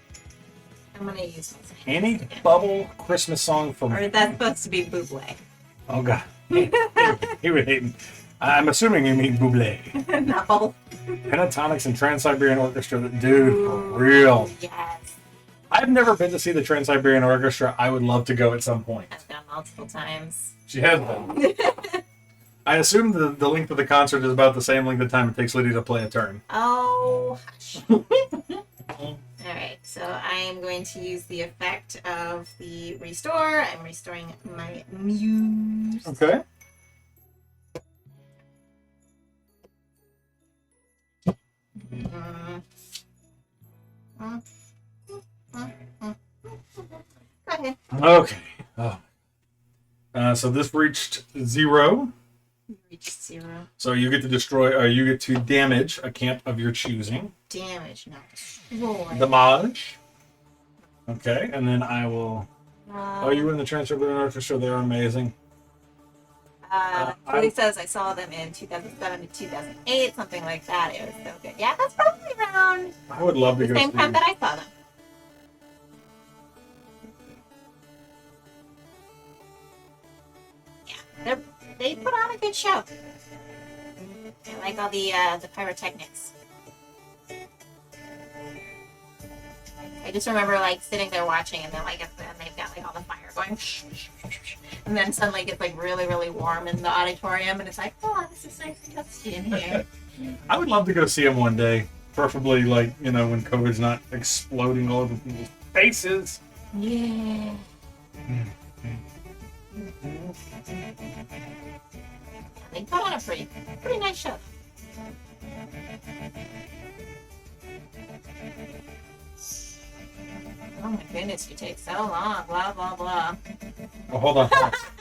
I'm gonna use my Any bubble Christmas song from? Or that's supposed to be Buble. Oh god, he would hate me. I'm assuming you mean Buble. No. Pentatonics and Trans-Siberian Orchestra, dude, for real. Yes. I've never been to see the Trans-Siberian Orchestra. I would love to go at some point. I've gone multiple times. She has been. I assume the length of the concert is about the same length of time it takes Lydia to play a turn. Oh, hush. Alright, so I am going to use the effect of the restore. I'm restoring my muse. Okay. Go ahead. Okay. Oh. So this reached 0. Reach 0. So you get to destroy, or you get to damage a camp of your choosing. Damage, not destroy. Damage. Okay, and then I will. Oh, you were in the Transfer Balloon Orchestra. They're amazing. Julie says I saw them in 2007 to 2008, something like that. It was so good. Yeah, that's probably around I would love to the go same see. time that I saw them. Yeah, they put on a good show. I like all the pyrotechnics. I just remember like sitting there watching, and then like they've got like all the fire going, and then suddenly it gets like really really warm in the auditorium, and it's like, oh, this is nice and dusty in here. I would love to go see them one day, preferably like when COVID's not exploding all over people's faces. Yeah. They put on a pretty nice show. Oh my goodness, you take so long. Blah blah blah. Oh, hold on.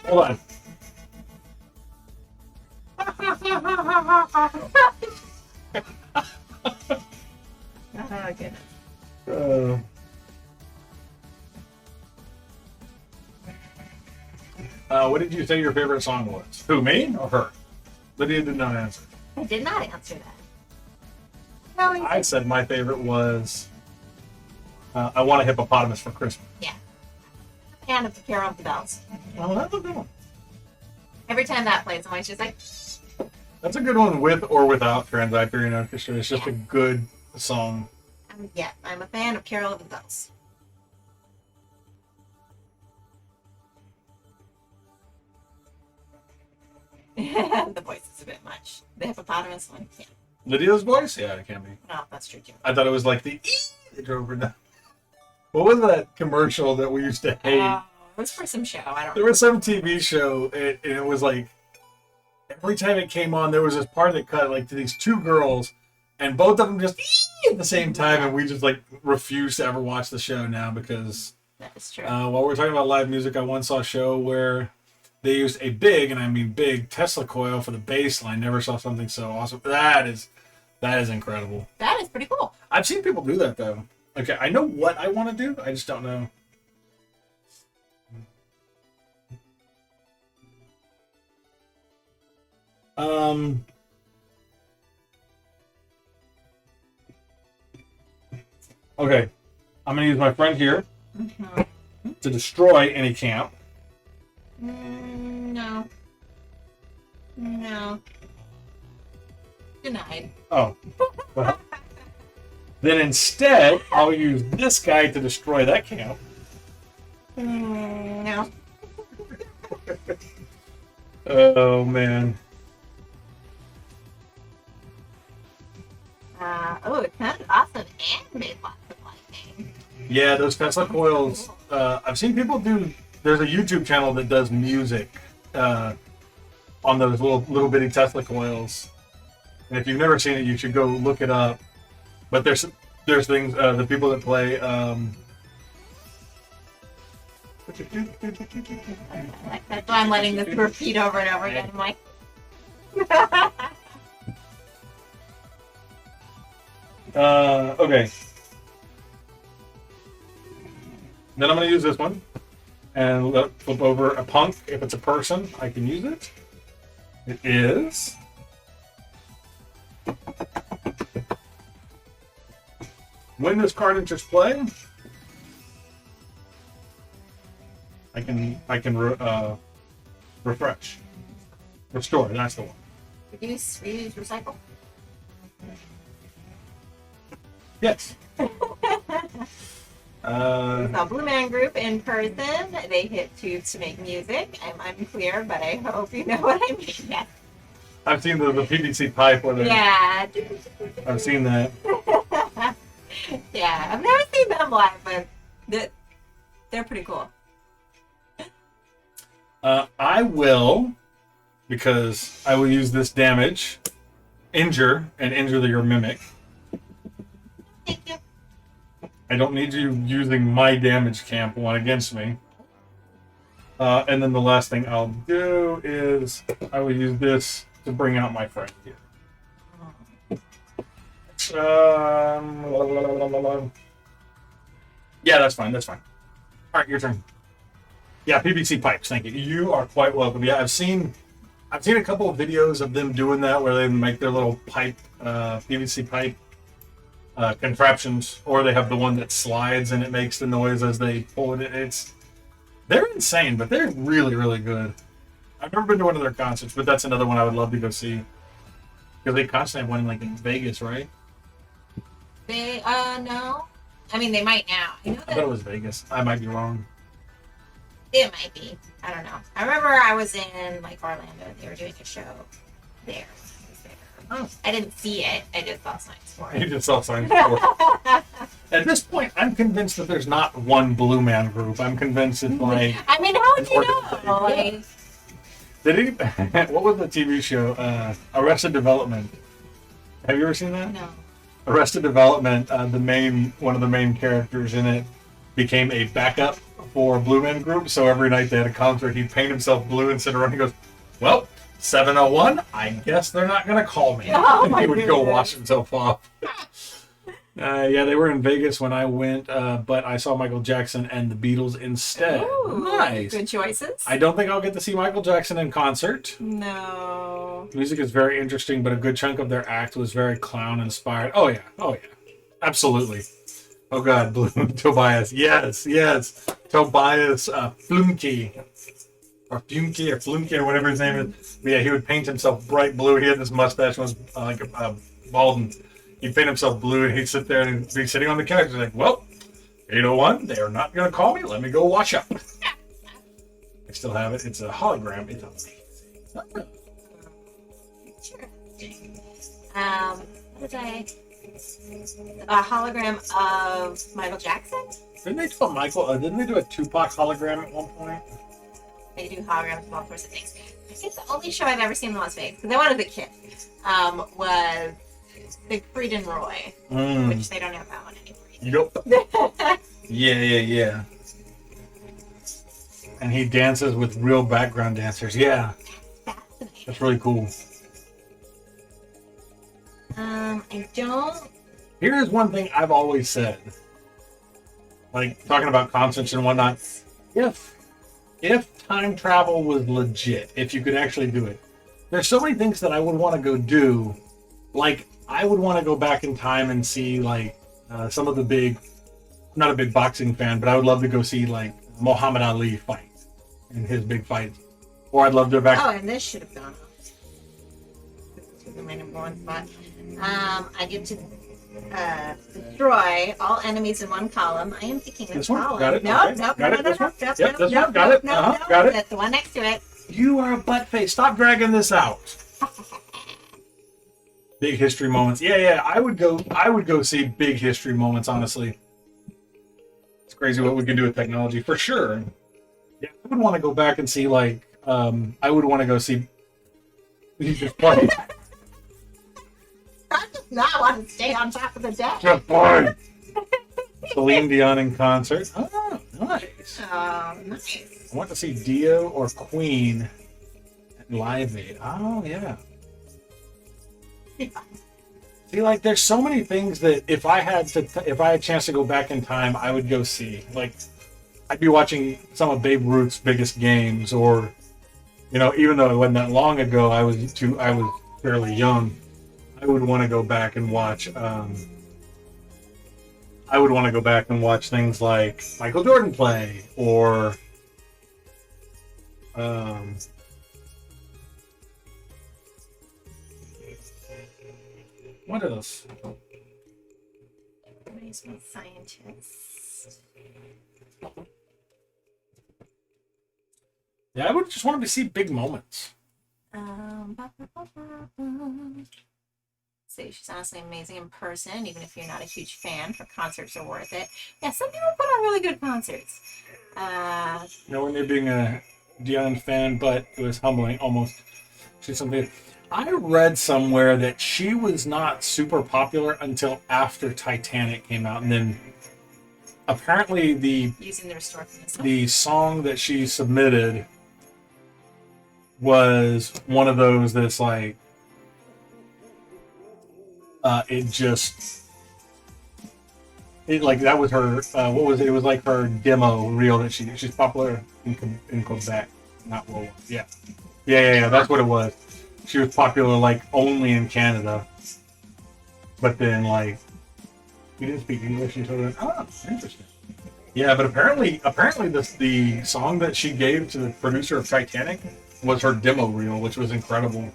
Hold on. Oh goodness. What did you say your favorite song was? Who, me or her? Lydia did not answer. I did not answer that. No, I said my favorite was I Want a Hippopotamus for Christmas. yeah. And of the Carol of the Bells. Oh, that's a good one. Every time that plays, I'm always just like, That's a good one with or without Trans-Iberian Orchestra. It's just a good song. I'm a fan of Carol of the Bells. The voice is a bit much. The hippopotamus one, yeah. Lydia's voice? Yeah, it can be. No, that's true too. I thought it was like the that drove her down. What was that commercial that we used to hate? It was for some show. I don't There was some TV show, and it was like every time it came on, there was this part that cut like to these two girls, and both of them just at the same time, and we just like refuse to ever watch the show now because That is true. while we're talking about live music, I once saw a show where they used a big, and I mean big, Tesla coil for the bass line. Never saw something so awesome. That is incredible. That is pretty cool. I've seen people do that though. Okay, I know what I want to do. I just don't know. Okay, I'm gonna use my friend here to destroy any camp. No. No. Denied. Oh. Well, then instead, I'll use this guy to destroy that camp. No. Oh, man. It sounded awesome and made lots of lightning. Yeah, those Tesla coils. I've seen people do. There's a YouTube channel that does music on those little bitty Tesla coils. And if you've never seen it, you should go look it up. But there's things the people that play. That's why I'm letting this repeat over and over again. I'm like, okay. Then I'm going to use this one. And flip over a punk. If it's a person, I can use it. It is. When this card enters play, I can refresh. Restore, that's the one. reduce, reuse, recycle. Yes. The Blue Man Group in person. They hit tubes to make music. I'm unclear, but I hope you know what I mean. Yes. I've seen the PVC pipe where Yeah. I've seen that. Yeah, I've never seen them live, but they're pretty cool. I will, because I will use this damage, injure your mimic. Thank you. I don't need you using my damage camp one against me. And then the last thing I'll do is I will use this to bring out my friend here. Yeah, that's fine. That's fine. All right, your turn. Yeah, PVC pipes. Thank you. You are quite welcome. Yeah, I've seen a couple of videos of them doing that where they make their little pipe, PVC pipe contraptions, or they have the one that slides and it makes the noise as they pull it. They're insane, but they're really, really good. I've never been to one of their concerts, but that's another one I would love to go see. Because they constantly have one like in Vegas, right? They no. I mean, they might now. I know I thought it was Vegas. I might be wrong. it might be. I don't know. I remember I was in like Orlando. They were doing a show there. Oh. I didn't see it. I just saw signs for You it. just saw signs for it. At this point, I'm convinced that there's not one Blue Man Group. I'm convinced it's like... I mean, how would you know? organization. Like, Did he? What was the TV show? Arrested Development. Have you ever seen that? no. Arrested Development. One of the main characters in it became a backup for Blue Man Group. So every night they had a concert, he'd paint himself blue and sit around. He goes, "Well, 7:01. I guess they're not gonna call me." Oh, and my he would go goodness. wash himself off. Yeah, they were in Vegas when I went, but I saw Michael Jackson and the Beatles instead. Ooh, Nice. Good choices. I don't think I'll get to see Michael Jackson in concert. No. Music is very interesting, but a good chunk of their act was very clown inspired. Oh yeah, absolutely. Oh God, Blue Tobias, yes, Tobias Flumke, or Flumke, or whatever his name is. But yeah, he would paint himself bright blue. He had this mustache, was like bald, and he'd paint himself blue, and he'd sit there and be sitting on the couch. He's like, "Well, 8:01, they are not going to call me. Let me go wash up." I still have it. It's a hologram. It's amazing. What did I? A hologram of Michael Jackson? Didn't they do a Didn't they do a Tupac hologram at one point? They do holograms of all sorts of things. I think the only show I've ever seen in Las Vegas, because I wanted the kid, was Siegfried and Roy, which they don't have that one anymore. Yep. Yeah. And he dances with real background dancers. Yeah, Fascinating. that's really cool. I don't. Here's one thing I've always said, like talking about concerts and whatnot. If time travel was legit, if you could actually do it, there's so many things that I would want to go do. Like I would want to go back in time and see like some of the big. I'm not a big boxing fan, but I would love to go see like Muhammad Ali fight and his big fights. Or I'd love to go back. Oh, and this should have gone off. This was my number one spot. I get to destroy all enemies in one column. I am thinking This one? column. Got it? Nope, Okay. nope, Got no, it? no, This no, one? no, Yep, no, this no, one? Got it? no, Uh-huh. no, Got it? That's the one next to it. You are a butt face. Stop dragging this out. Big history moments. Yeah. I would go see big history moments, honestly. It's crazy what we can do with technology, for sure. Yeah, I would want to go back and see, like, I would want to go see. You just play. I just not want to stay on top of the deck. Just play. Celine Dion in concert. Oh, nice. Oh, nice. I want to see Dio or Queen at Live Aid. Oh, yeah. See, like, there's so many things that if I had a chance to go back in time, I would go see. Like, I'd be watching some of Babe Ruth's biggest games, or, you know, even though it wasn't that long ago, I was fairly young. I would want to go back and watch. I would want to go back and watch things like Michael Jordan play, or what else? Amazing scientist. Yeah, I would just want to see big moments. So she's honestly amazing in person, even if you're not a huge fan. Her concerts are worth it. Yeah, some people put on really good concerts. Nowhere near being a Dion fan, but it was humbling almost. She's something. I read somewhere that she was not super popular until after Titanic came out, and then apparently Using the restored the song that she submitted was one of those that's like, it like that was her. What was it? It was like her demo reel that she's popular in Quebec, not World War. Yeah. That's what it was. She was popular like only in Canada, but then like he didn't speak English until then. Oh, interesting. Yeah, but apparently the song that she gave to the producer of Titanic was her demo reel, which was incredible.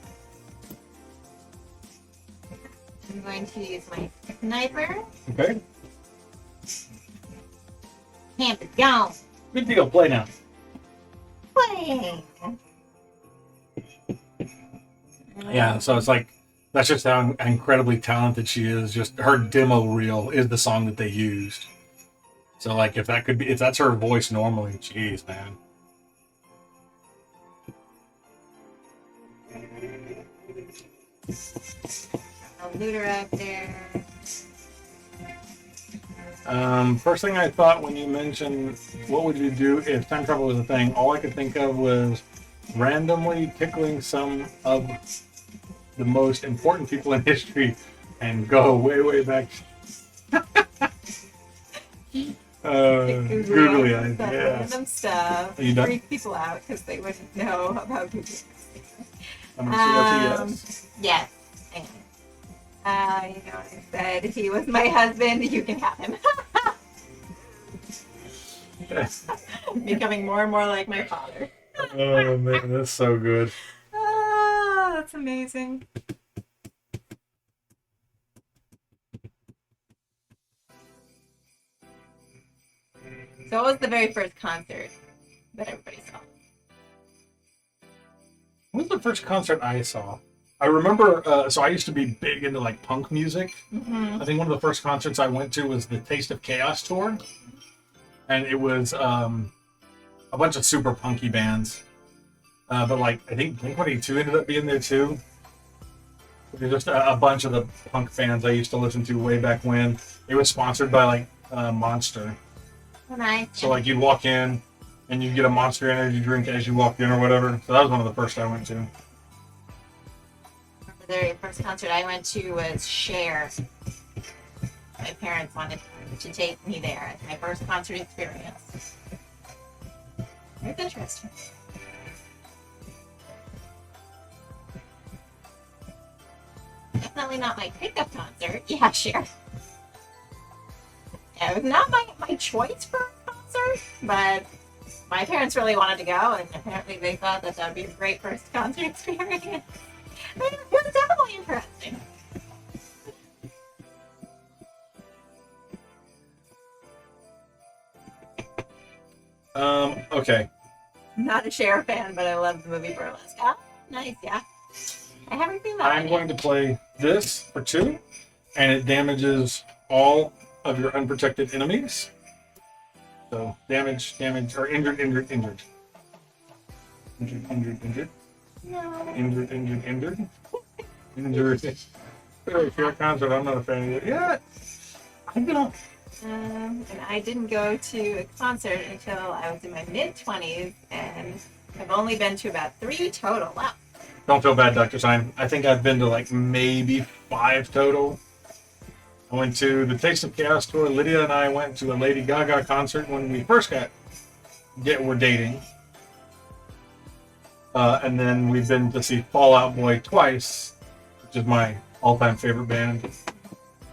I'm going to use my sniper. Okay, Camp is gone. good deal. Play now. Playing. Yeah, so it's like that's just how incredibly talented she is. Just her demo reel is the song that they used. So like if that's her voice normally, jeez, man. A looter out there. First thing I thought when you mentioned what would you do if time travel was a thing, all I could think of was randomly tickling some of the most important people in history and go way back. Googly eyes, yes. Random stuff. Are you done? Freak people out because they wouldn't know about Google. I'm gonna see Yes. You know what I said? He was my husband. You can have him. yes. Becoming more and more like my father. Oh man, that's so good. Ah, that's amazing. So what was the very first concert that everybody saw? What was the first concert I saw? I remember, so I used to be big into like punk music. Mm-hmm. I think one of the first concerts I went to was the Taste of Chaos tour. And it was a bunch of super punky bands. But like, I think Blink-182 ended up being there too. There's just a bunch of the punk bands I used to listen to way back when. It was sponsored by like Monster. Oh, nice. So like you'd walk in and you'd get a Monster Energy drink as you walked in or whatever. So that was one of the first I went to. The very first concert I went to was Cher. My parents wanted to take me there as my first concert experience. It's interesting. Definitely not my pickup concert. Yeah, Cher. Yeah, it was not my choice for a concert, but my parents really wanted to go, and apparently they thought that would be a great first concert experience. It was definitely interesting. Okay. I'm not a Cher fan, but I love the movie Burlesque. Oh, nice, yeah. I haven't seen that. I'm going to play this for 2, and it damages all of your unprotected enemies. So damage, or injured. Injured. No. Injured. If you're a concert, I'm not a fan of it. Yeah. I'm gonna. And I didn't go to a concert until I was in my mid-20s, and I've only been to about 3 total. Wow. Don't feel bad, Dr. Sign. I think I've been to like maybe 5 total. I went to the Taste of Chaos tour. Lydia and I went to a Lady Gaga concert when we first were dating. And then we've been to see Fall Out Boy twice, which is my all-time favorite band.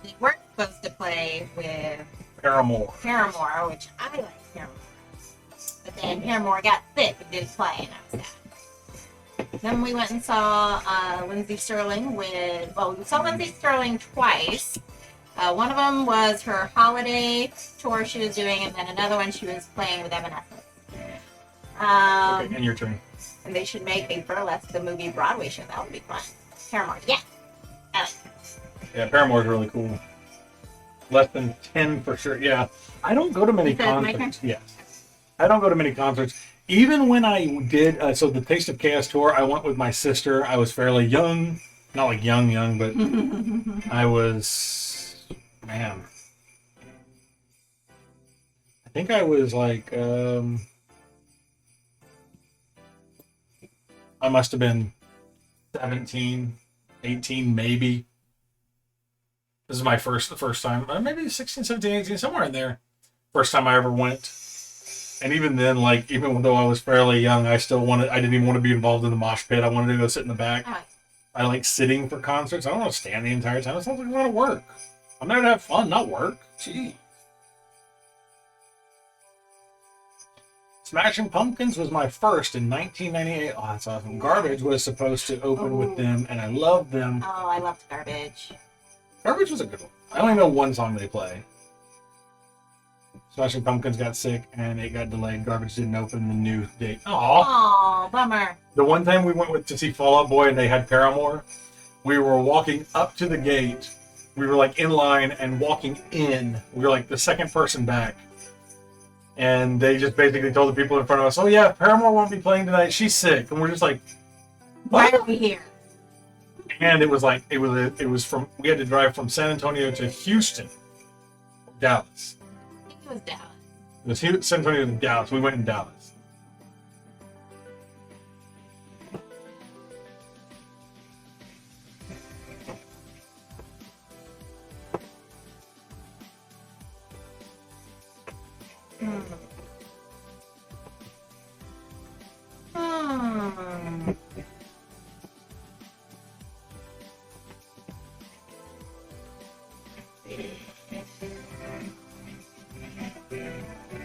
They weren't supposed to play with Paramore, which I like Paramore. But then Paramore got sick and didn't play, and I was sad. Then we went and saw Lindsay Sterling we saw Lindsay Sterling twice. One of them was her holiday tour she was doing, and then another one she was playing with Evanescence. Okay, and your turn. And they should make a Burlesque the movie Broadway show. That would be fun. Paramore, yeah. I like that. Yeah, Paramore's really cool. Less than 10 for sure. Yeah. I don't go to many concerts. Yes. I don't go to many concerts. Even when I did, so the Taste of Chaos tour, I went with my sister. I was fairly young. Not like young, but I was, man. I think I was like, I must have been 17, 18, maybe. This is my the first time, maybe 16, 17, 18, somewhere in there. First time I ever went. And even then, like, even though I was fairly young, I didn't even want to be involved in the mosh pit. I wanted to go sit in the back. I like sitting for concerts. I don't want to stand the entire time. It sounds like a lot of work. I'm there to have fun, not work. Gee. Smashing Pumpkins was my first in 1998. Oh, that's awesome. Garbage was supposed to open with them, and I loved them. Oh, I loved Garbage. Garbage was a good one. I only know one song they play. Smashing Pumpkins got sick, and it got delayed. Garbage didn't open the new date. Aw, bummer. The one time we went to see Fall Out Boy, and they had Paramore, we were walking up to the gate. We were like in line and walking in. We were like the second person back. And they just basically told the people in front of us, oh yeah, Paramore won't be playing tonight. She's sick. And we're just like, why are we here? And it was like, we had to drive from San Antonio to Houston, Dallas. I think it was Dallas. It was San Antonio to Dallas. We went in Dallas.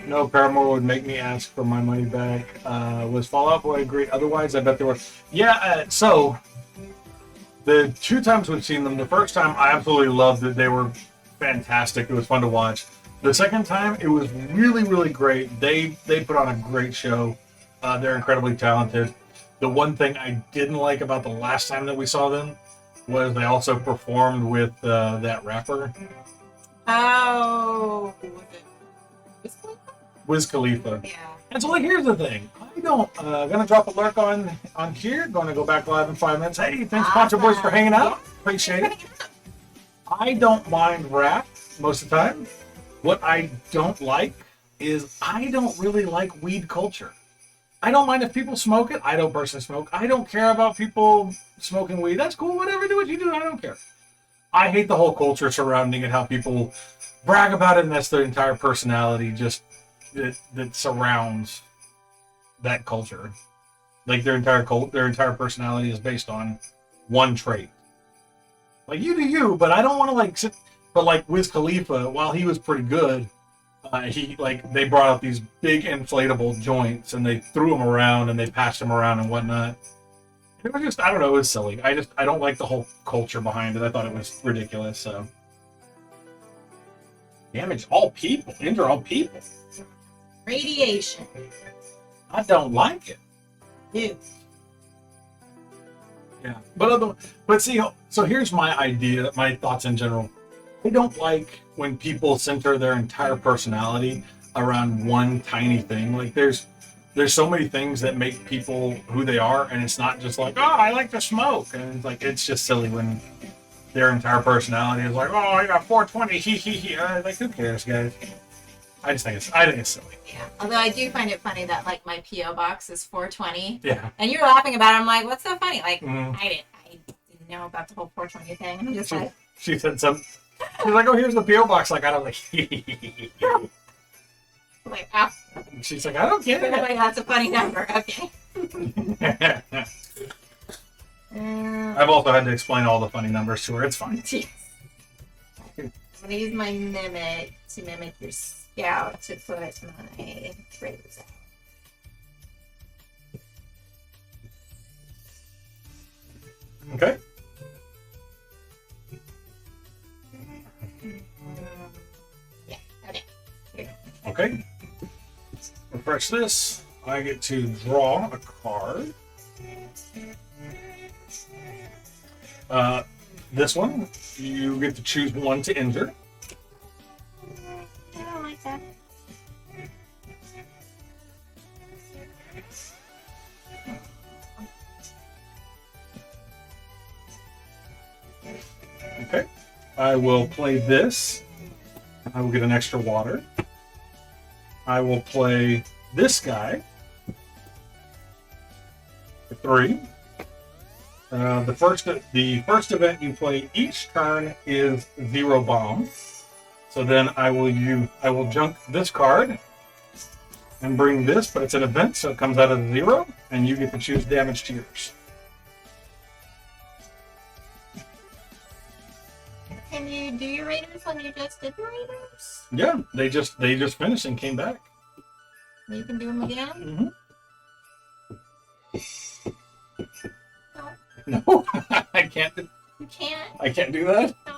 No, Paramore would make me ask for my money back. Was Fall Out Boy great? Otherwise, I bet they were. Yeah, so the two times we've seen them, the first time I absolutely loved it. They were fantastic. It was fun to watch. The second time, it was really, really great. They put on a great show. They're incredibly talented. The one thing I didn't like about the last time that we saw them was they also performed with that rapper. Oh. Wiz Khalifa. Yeah. And so, like, here's the thing. I don't, gonna drop a lurk on here. Gonna go back live in 5 minutes. Hey, thanks, Poncho Boys, for hanging out. Yeah. Appreciate it. I don't mind rap most of the time. What I don't like is I don't really like weed culture. I don't mind if people smoke it. I don't personally smoke. I don't care about people smoking weed. That's cool. Whatever, do what you do. I don't care. I hate the whole culture surrounding it, how people brag about it, and that's their entire personality just that surrounds that culture. Like their entire personality is based on one trait. Like, you do you, but I don't want to like sit. But like Wiz Khalifa, while he was pretty good, they brought out these big inflatable joints and they threw them around and they passed them around and whatnot. It was just, I don't know, it was silly. I don't like the whole culture behind it. I thought it was ridiculous. So damage all people, injure all people. Radiation. I don't like it. Ew. Yeah, but see, so here's my idea, my thoughts in general. I don't like when people center their entire personality around one tiny thing. Like there's so many things that make people who they are, and it's not just like, oh, I like to smoke, and it's like, it's just silly when their entire personality is like, oh, I got 420, he he he. Like, who cares, guys? I think it's silly. Yeah. Although I do find it funny that like my PO box is 420. Yeah. And you were laughing about it. I'm like, what's so funny? Like, Mm-hmm. I didn't know about the whole 420 thing. I'm just like, She said something. She's like, oh, here's the PO box. Like, I don't like. like, oh. She's like, I don't get it. Like, that's a funny number. Okay. I've also had to explain all the funny numbers to her. It's fine. Jeez. I'm gonna use my mimic to mimic your scout to put my razors out. Okay. Yeah. Okay. Here. Okay. Refresh this. I get to draw a card. This one, you get to choose one to injure. I don't like that. Okay. I will play this. I will get an extra water. I will play this guy. 3. The first event you play each turn is 0 bomb. So then I will junk this card and bring this, but it's an event, so it comes out of 0, and you get to choose damage tiers. Can you do your raiders when you just did your raiders? Yeah, they just finished and came back. You can do them again? No, I can't. You can't? I can't do that. No.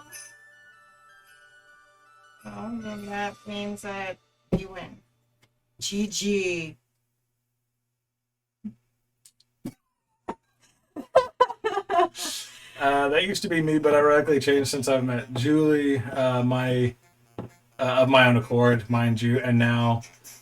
Oh, then that means that you win. GG. That used to be me, but I radically changed since I've met Julie, of my own accord, mind you, and now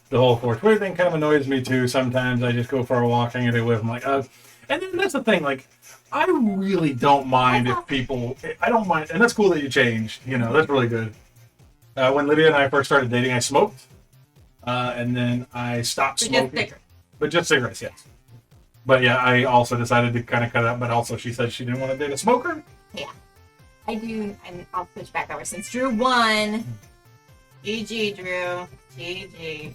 the whole 420 thing kind of annoys me too. Sometimes I just go for a walk, hang away with them, like, and then that's the thing, like, I really don't mind if people, I don't mind, and that's cool that you changed, that's really good. When Lydia and I first started dating, I smoked, and then I stopped smoking. But just cigarettes, yes. But yeah, I also decided to kind of cut it out, but also she said she didn't want to date a smoker. Yeah. I do, and I'll switch back over since Drew won. GG, Drew. GG.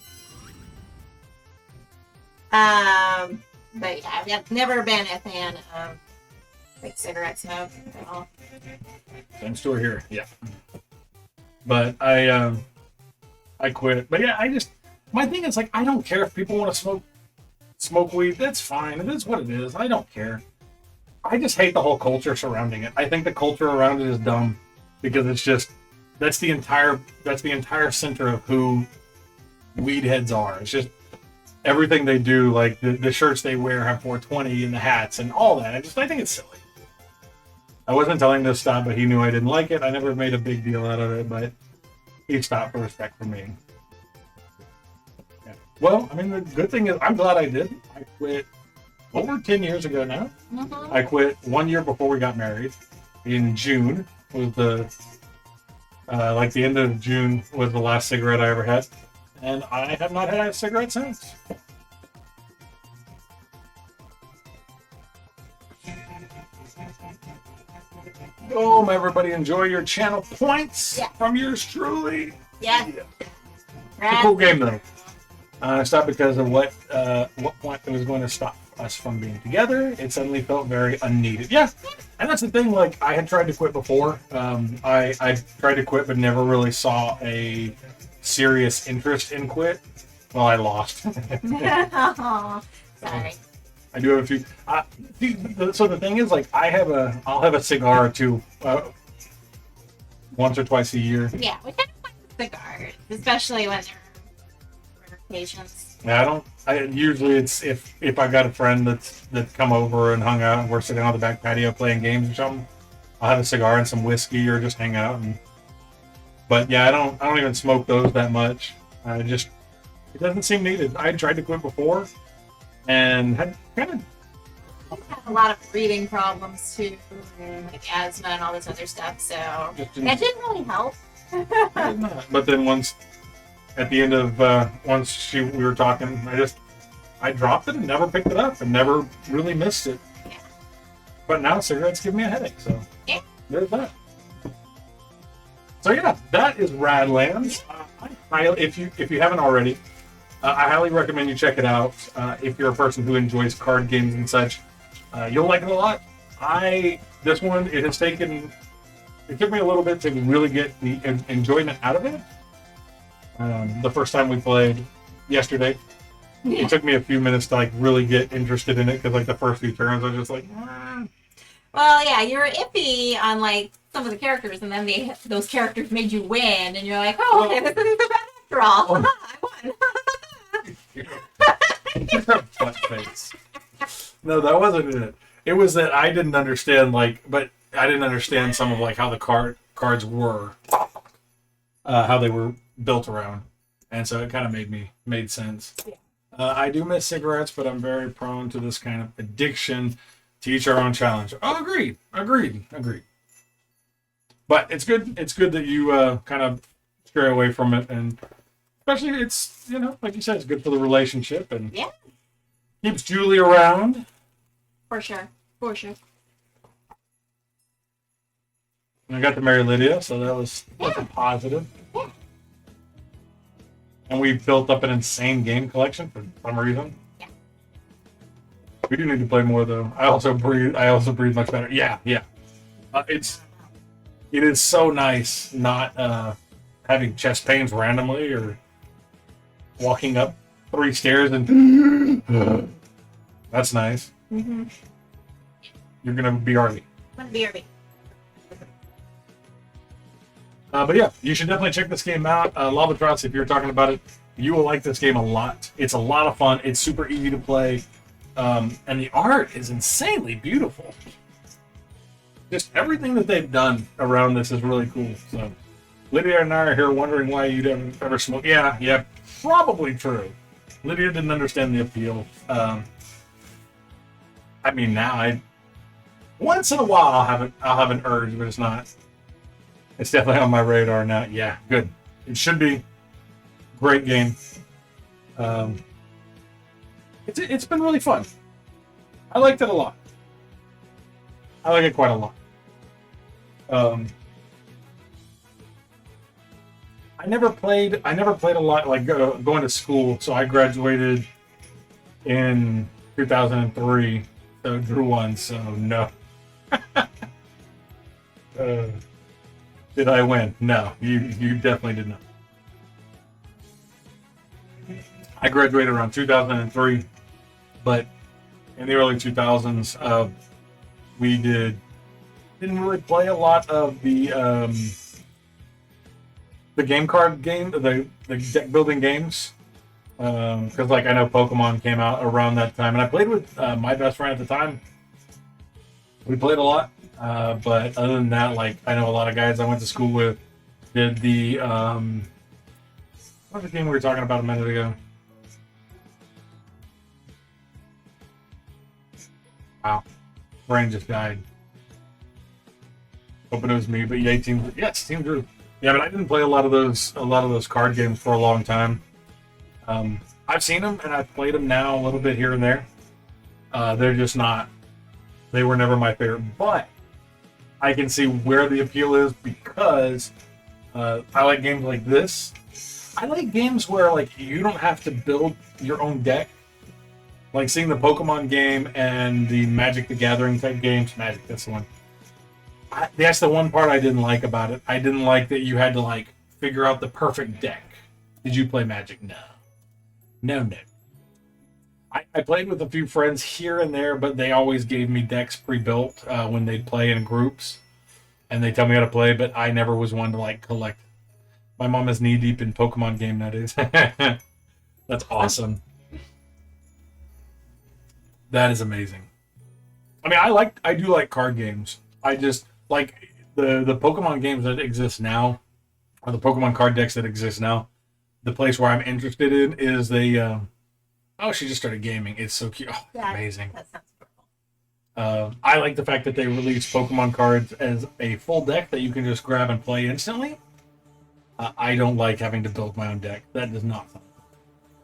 But yeah, I've never been a fan of like cigarette smoke at all. Same story here, yeah. But I quit. But yeah, my thing is, like, I don't care if people want to smoke weed. That's fine. It is what it is. I don't care. I just hate the whole culture surrounding it. I think the culture around it is dumb because it's just that's the entire center of who weed heads are. It's just everything they do, like the shirts they wear have 420 and the hats and all that. I think it's silly. I wasn't telling him to stop, but he knew I didn't like it. I never made a big deal out of it, but he stopped for respect for me. Yeah. Well, I mean, the good thing is I'm glad I did. I quit over 10 years ago now. Mm-hmm. I quit 1 year before we got married. In June was the end of June was the last cigarette I ever had. And I have not had a cigarette since. Everybody enjoy your channel points from yours truly. Yeah. It's a cool game though. I stopped because of what point it was going to stop us from being together. It suddenly felt very unneeded. Yeah, and that's the thing. Like, I had tried to quit before. I tried to quit, but never really saw a serious interest in quit. Well, I lost. Sorry. I do have a few. So the thing is, like, I'll have a cigar or two once or twice a year. Yeah, we kind of like cigars, especially when they're occasions. Yeah, usually it's if I've got a friend that's come over and hung out and we're sitting on the back patio playing games or something, I'll have a cigar and some whiskey or just hang out. But yeah, I don't even smoke those that much. It doesn't seem needed. I tried to quit before and had kind of have a lot of breathing problems too, and like asthma and all this other stuff. So that didn't really help. But then once we were talking, I dropped it and never picked it up and never really missed it. Yeah. But now cigarettes give me a headache, so yeah. There's that. So yeah, that is Radlands. If you haven't already, I highly recommend you check it out. If you're a person who enjoys card games and such, you'll like it a lot. It took me a little bit to really get the enjoyment out of it. The first time we played yesterday, it took me a few minutes to like really get interested in it because like the first few turns I was just like, Well, yeah, you were iffy on like some of the characters, and then those characters made you win, and you're like, oh, okay, this isn't so bad after all. I won. Butt face. No, that wasn't it. It was that I didn't understand some of like how the cards were, how they were built around, and so it kind of made sense. Yeah. I do miss cigarettes, but I'm very prone to this kind of addiction. To each our own challenge. Oh, agreed. But it's good. It's good that you kind of stray away from it, and especially it's like you said, it's good for the relationship and keeps Julie around. For sure. For sure. And I got to marry Lydia, so that's a positive. Yeah. And we built up an insane game collection for some reason. Yeah. We do need to play more though. I also breathe much better. Yeah. It is so nice not having chest pains randomly or walking up 3 stairs and that's nice. Mm-hmm. You're gonna BRB. I'm gonna BRB. But yeah, you should definitely check this game out. Lava Trots, if you're talking about it, you will like this game a lot. It's a lot of fun. It's super easy to play. And the art is insanely beautiful. Just everything that they've done around this is really cool. So, Lydia and I are here wondering why you'd ever smoke. Yeah, probably true. Lydia didn't understand the appeal. I mean, now once in a while I'll have an urge, but it's not. It's definitely on my radar now. Yeah, good. It should be. Great game. It's been really fun. I liked it a lot. I like it quite a lot. I never played a lot like going to school. So I graduated in 2003. So Drew won. So no. Did I win? No, you definitely did not. I graduated around 2003, but in the early 2000s, we didn't really play a lot of the game card game, the deck building games, because like I know Pokemon came out around that time, and I played with my best friend at the time. We played a lot. But other than that, like I know a lot of guys I went to school with did the what was the game we were talking about a minute ago? Wow, brain just died. Hoping it was me, but yeah, it's Team Drew. Yeah, but I didn't play a lot of those card games for a long time. I've seen them and I've played them now a little bit here and there. They're just not. They were never my favorite, but I can see where the appeal is because I like games like this. I like games where like you don't have to build your own deck. Like seeing the Pokemon game and the Magic the Gathering type games. Magic, that's the one. That's the one part I didn't like about it. I didn't like that you had to like figure out the perfect deck. Did you play Magic? No. I played with a few friends here and there, but they always gave me decks pre-built when they'd play in groups, and they tell me how to play, but I never was one to like collect. My mom is knee-deep in Pokemon game nowadays. That's awesome. That is amazing. I mean, I do like card games. I just like the Pokemon games that exist now, or the Pokemon card decks that exist now. The place where I'm interested in is oh, she just started gaming. It's so cute. Oh, Yeah, amazing. that sounds cool. I like the fact that they release Pokemon cards as a full deck that you can just grab and play instantly. I don't like having to build my own deck. That does not sound fun.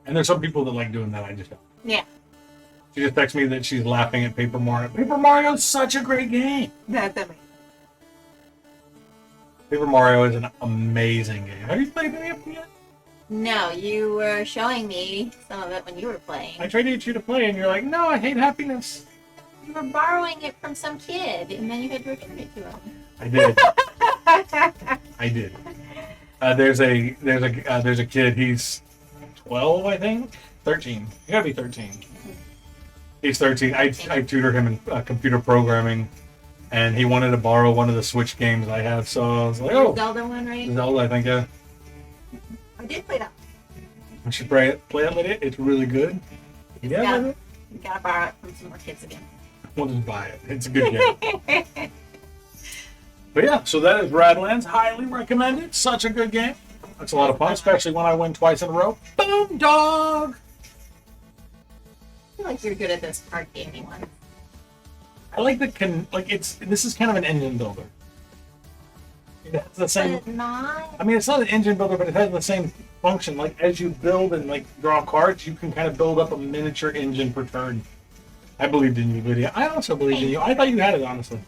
And there's some people that like doing that. I just don't. Yeah. She just texted me that she's laughing at Paper Mario. Paper Mario is such a great game. That's amazing. Paper Mario is an amazing game. Have you played any of them yet? No, you were showing me some of it when you were playing. I tried to get you to play, and you're like, no, I hate happiness. You were borrowing it from some kid, and then you had to return it to him. I did. I did. There's a kid. He's 12, I think. 13. You gotta be 13. He's 13. I tutor him in computer programming, and he wanted to borrow one of the Switch games I have. So I was like, oh, Zelda one, right? Zelda, I think. Yeah. I did play that. You should play it, Lydia. It's really good. Yeah, You gotta borrow it from some more kids again. We'll just buy it. It's a good game. But yeah, so that is Radlands. Highly recommended. Such a good game. That's a lot of fun, especially when I win twice in a row. Boom, dog! I feel like you're good at this card gaming one. I like this is kind of an engine builder. It has the same. But not. I mean, it's not an engine builder, but it has the same function. Like as you build and like draw cards, you can kind of build up a miniature engine per turn. I believed in you, Lydia. I also believed in you. I thought you had it, honestly.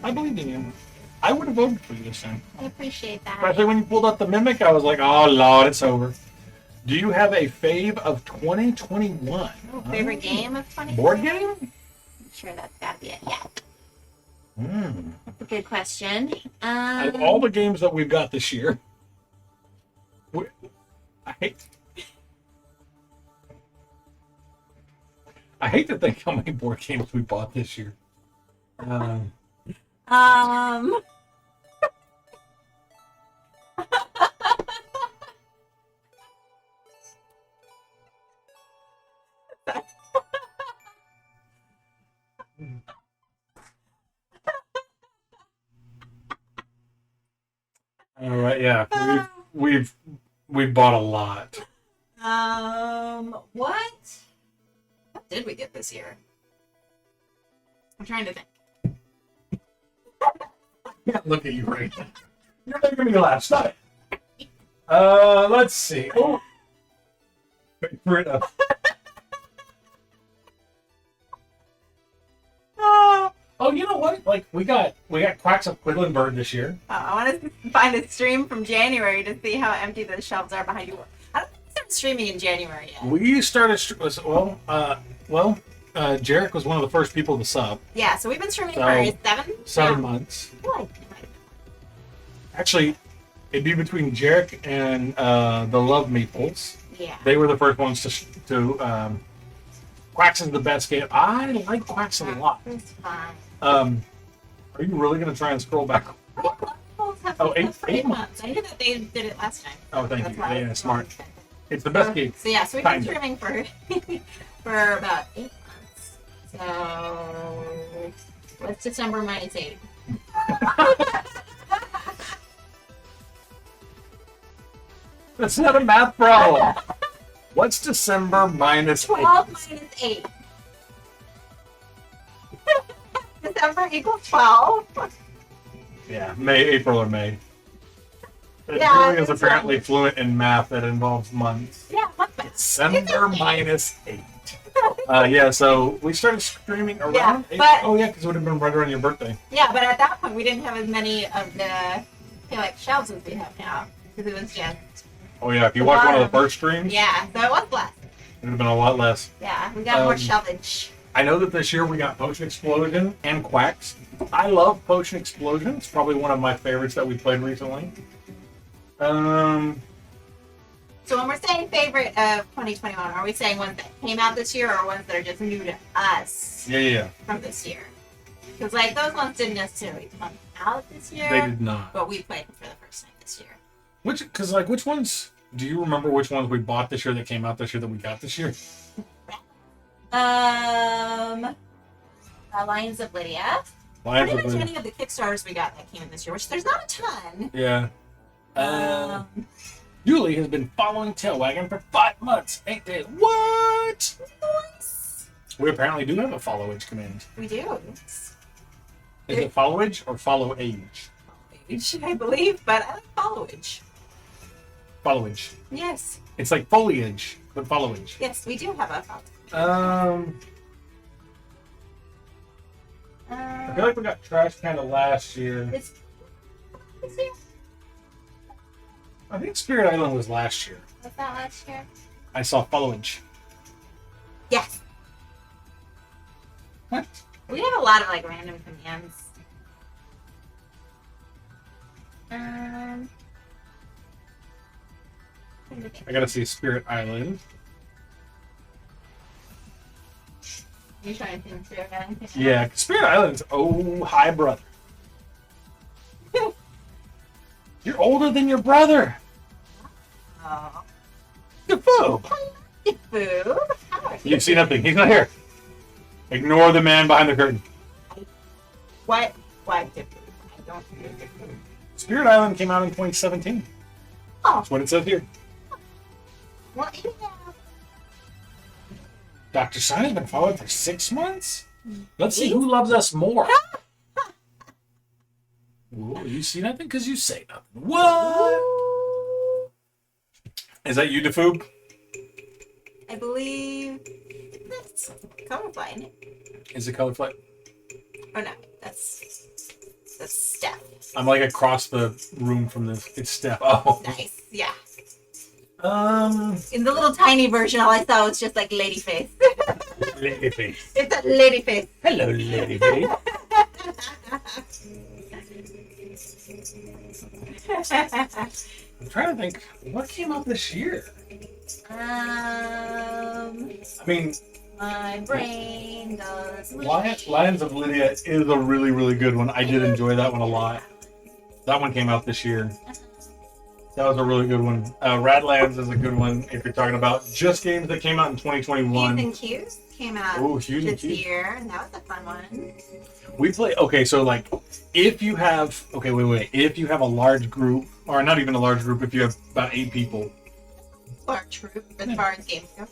I believed in you. I would have voted for you this time. I appreciate that. Especially when you pulled out the Mimic, I was like, oh, Lord, it's over. Do you have a fave of 2021? Favorite game of 2021? Board game? I'm sure that's got to be it. Yeah. Mm. That's a good question. Out of all the games that we've got this year, I hate to think how many board games we bought this year. All right, yeah, we've bought a lot. What did we get this year? I'm trying to think. I can't look at you right now. You're making me laugh. Stop it. Let's see. Oh, favorite of. Oh, you know what? Like we got Quacks of Quedlinburg this year. I want to find a stream from January to see how empty the shelves are behind you. I don't think we started streaming in January yet. We started Jarek was one of the first people to sub. Yeah, so we've been streaming for 7 months. Actually, it'd be between Jarek and the Love Meeples. Yeah. They were the first ones to Quacks is the best game. I like Quacks a lot. It's fine. Are you really going to try and scroll back? Oh, eight months. I knew that they did it last time. Oh, thank That's you. why Yeah, smart. It's the best game. So yeah, so we've been Kinda. streaming for about 8 months. So what's December minus 8? That's not a math problem. What's December minus 12 8? minus 8. December equals 12. Yeah, April or May. Yeah, Julie is it's apparently fine. fluent in math that involves months. Yeah, what's that? December minus 8. Yeah, so we started streaming around Yeah, April. but- Oh, yeah, because it would have been right around your birthday. Yeah, but at that point we didn't have as many of the shelves as we have now. Because it was just, Oh, yeah, if you watch one of the first streams, yeah, so it was less. it would have been a lot less. Yeah, we got more shelvage. I know that this year we got Potion Explosion and Quacks. I love Potion Explosion. It's probably one of my favorites that we played recently. So when we're saying favorite of 2021, are we saying ones that came out this year or ones that are just new to us Yeah. from this year? Because like those ones didn't necessarily come out this year, They did not. but we played them for the first time this year. Which ones, do you remember which ones we bought this year that came out this year that we got this year? Lions of Lydia. Lions Pretty of much Lydia. any of the Kickstarters we got that came in this year, which there's not a ton. Yeah. Julie has been following Tailwagon for 5 months, 8 days. What? Nice. We apparently do have a follow age command. We do. Is it follow age or follow age? Age, I believe, but I like followage. Follow age. Yes. It's like foliage, but follow age. Yes, we do have a follow. I feel like we got Trash Panda last year. This year? I think Spirit Island was last year. Was that last year? I saw Followage. Yes. What? We have a lot of like random commands. I gotta see Spirit Island. You trying to think through anything? Yeah, Spirit Island's oh hi brother. You're older than your brother. Oh. Good food. Food? How are You see nothing. He's not here. Ignore the man behind the curtain. What? What did food? I don't do good food. Spirit Island came out in 2017. Oh. That's what it says here. Well, yeah. Dr. Sign has been followed for 6 months? Let's see who loves us more. Ooh, you see nothing because you say nothing. What? Is that you, Defoob? I believe this It's colorblind. Is it color flight? Oh no, that's Steph. I'm like across the room from this. It's Steph. Oh. Nice. Yeah. Um. In the little tiny version, all I saw was just like lady face. Lady face. It's a lady face. Hello, lady face. I'm trying to think. What came out this year? I mean, My brain goes. Lions of Lydia is a really, really good one. I did enjoy that one a lot. That one came out this year. That was a really good one. Radlands is a good one if you're talking about just games that came out in 2021. Hughes and Q's came out Hughes and this Q's. year, and that was a fun one. We play, okay, so like, if you have, if you have a large group, or not even a large group, if you have about 8 people. Or troop, as far as games go.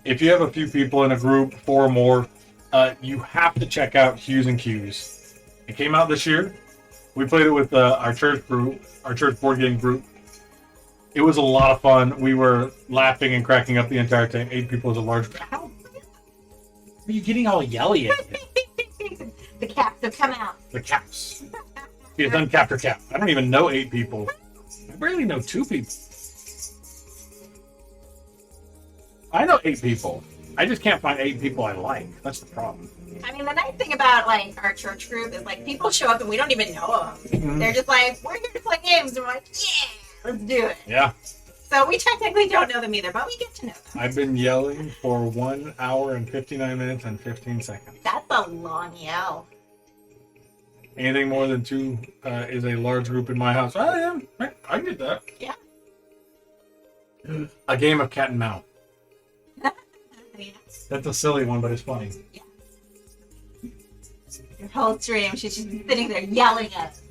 If you have a few people in a group, 4 or more, you have to check out Hughes and Q's. It came out this year. We played it with our church group, our church board game group. It was a lot of fun. We were laughing and cracking up the entire time. 8 people is a large group. How are you getting all yelly at me? The caps have come out. The caps. It's uncapped or cap. I don't even know 8 people. I barely know 2 people. I know 8 people. I just can't find 8 people I like. That's the problem. I mean, the nice thing about like our church group is like people show up and we don't even know them. Mm-hmm. They're just like, we're here to play games, and we're like, yeah, let's do it. Yeah. So we technically don't know them either, but we get to know them. I've been yelling for 1 hour and 59 minutes and 15 seconds. That's a long yell. Anything more than 2 is a large group in my house. I can get that. Yeah. A game of cat and mouse. Yeah. That's a silly one, but it's funny. Yeah. Your whole stream, she's just sitting there yelling at us.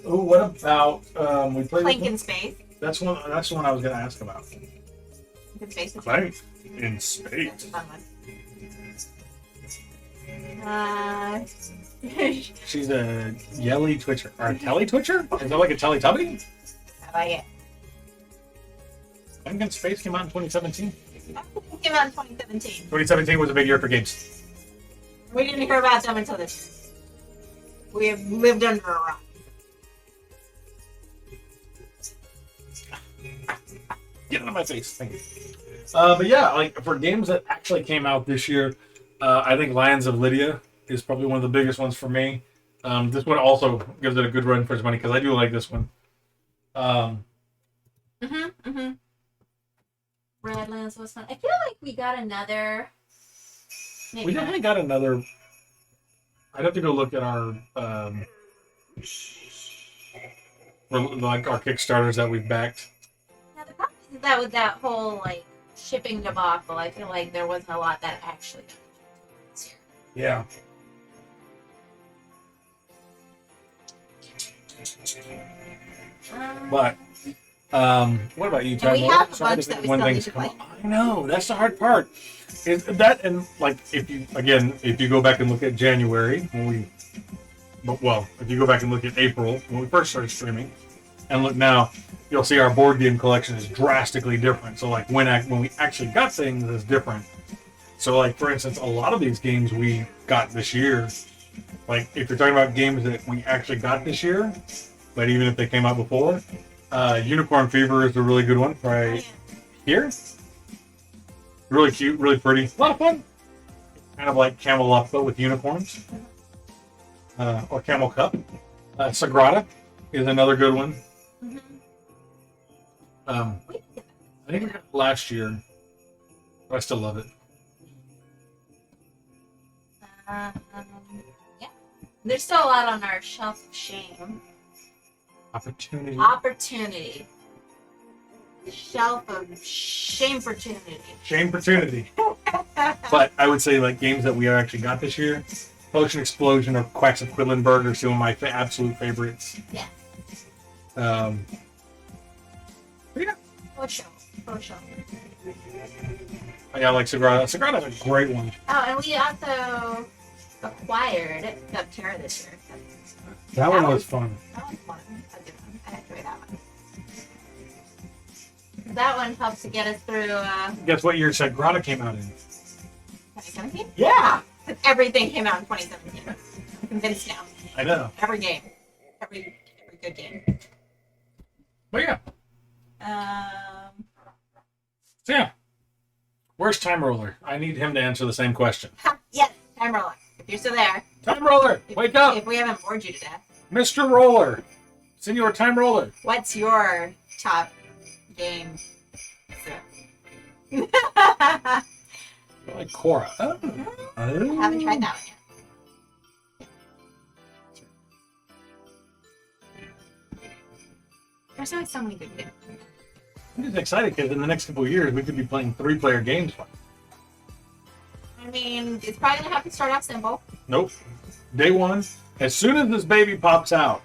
Oh, what about we played? Clank in Space. That's one. That's the one I was going to ask about. Clank in Space. Clank in That's a space. fun one. She's a yelly twitcher or a telly twitcher. Is that like a Teletubby? I like it. Clank in Space came out in 2017. It came out in 2017. 2017 was a big year for games. We didn't hear about them until this year. We have lived under a rock. Get out of my face. Thank you. But yeah, like for games that actually came out this year, I think Lions of Lydia is probably one of the biggest ones for me. This one also gives it a good run for its money because I do like this one. Radlands was fun. I feel like we got another. Maybe We definitely got another. I'd have to go look at our like our Kickstarters that we've backed. Now the problem is that with that whole like shipping debacle, I feel like there wasn't a lot that actually got this year. Yeah. But what about you, Ty? we What have a are some of bunch the that we when still things need to come play. up? I know that's the hard part. Is that and like if you go back and look at January when if you go back and look at April when we first started streaming, and look now, you'll see our board game collection is drastically different. So like when we actually got things is different. So like for instance, a lot of these games we got this year, like if you're talking about games that we actually got this year, but even if they came out before, Unicorn Fever is a really good one right here. Really cute, really pretty, a lot of fun. Kind of like Camel Up but with unicorns, or Camel Cup. Sagrada is another good one. I think we got it last year, but I still love it. Yeah. There's still a lot on our shelf of shame. Opportunity. Shelf of shame-portunity. Shame-portunity. But I would say like games that we actually got this year, Potion Explosion or Quacks of Quedlinburg are two of my absolute favorites. Yeah. But yeah. For sure. I like Sagrada. Sagrada's a great one. Oh, and we also acquired Subterra this year. That one was fun. That was fun. A good one. I enjoyed that one. that one helps to get us through Guess what year Sagrada came out in? 2017? Yeah! Because everything came out in 2017. I'm convinced now. I know. Every game. Every good game. But yeah. So yeah. Where's Time Roller? I need him to answer the same question. Yes, Time Roller. If you're still there. Time Roller! Wake up! If we haven't bored you to death. Mr. Roller! Senor Time Roller! What's your top game? Like Cora. Oh. I haven't tried that one yet. There's always so many good games. I'm just excited because in the next couple of years we could be playing 3-player games. I mean, it's probably going to have to start off simple. Nope. Day one, as soon as this baby pops out,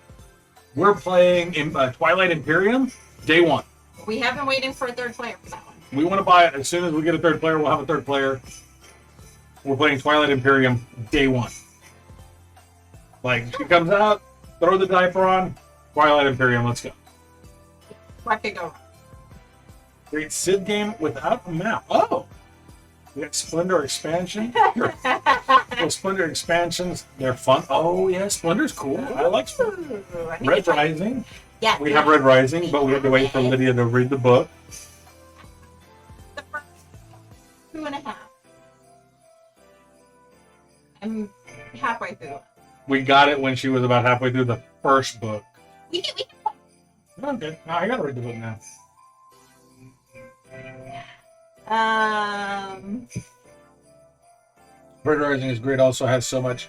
we're playing in, Twilight Imperium, day one. We have been waiting for a third player for that one. We want to buy it. As soon as we get a third player, we'll have a third player. We're playing Twilight Imperium, day one. Like, she comes out, throw the diaper on, Twilight Imperium, let's go. What could go wrong? Great Civ game without a map. Oh! We got Splendor expansion. Those Splendor expansions, they're fun. Oh, yeah, Splendor's cool. I like Splendor. Red Rising. Yeah. We have Red Rising, but we had to wait for Lydia to read the book. The first 2.5. I'm halfway through. We got it when she was about halfway through the first book. We can Okay, now I gotta read the book now. Red Rising is great. Also has so much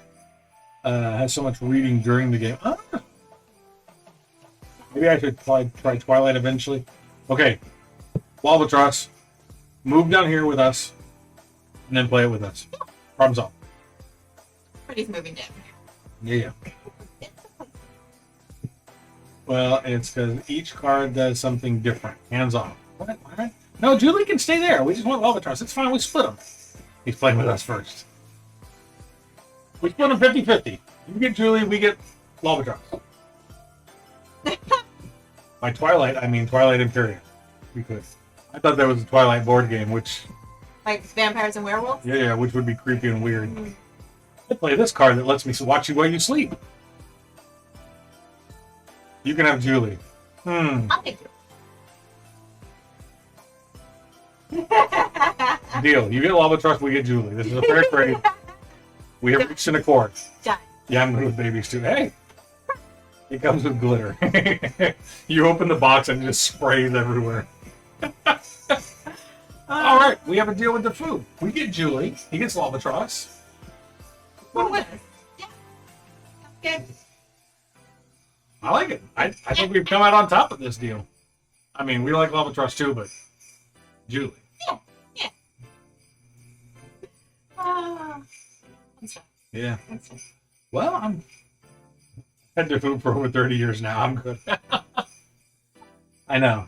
reading during the game. Ah. Maybe I should try Twilight eventually. Okay, Albatross, move down here with us, and then play it with us. Problem solved. Pretty's moving down Yeah, yeah. Well, it's because each card does something different. Hands off. What? What? No, Julie can stay there. We just want Albatross. It's fine. We split them. He's playing with us first. We split them 50-50. You get Julie, we get Albatross. By Twilight, I mean Twilight Imperium. We could. I thought that was a Twilight board game, which... Like vampires and werewolves? Yeah, which would be creepy and weird. I play this card that lets me watch you while you sleep. You can have Julie. I'll take you. Deal. You get Albatross, we get Julie. This is a fair trade. We have reached an accord. Done. Yeah, I'm good with babies too. Hey! It comes with glitter. You open the box and it just sprays everywhere. Alright, we have a deal with the food. We get Julie. He gets Albatross. Yeah. Good. I like it. I think we've come out on top of this deal. I mean, we like Albatross too, but Julie. Yeah. Yeah. Well, I'm had their food for over 30 years now. I'm good. I know.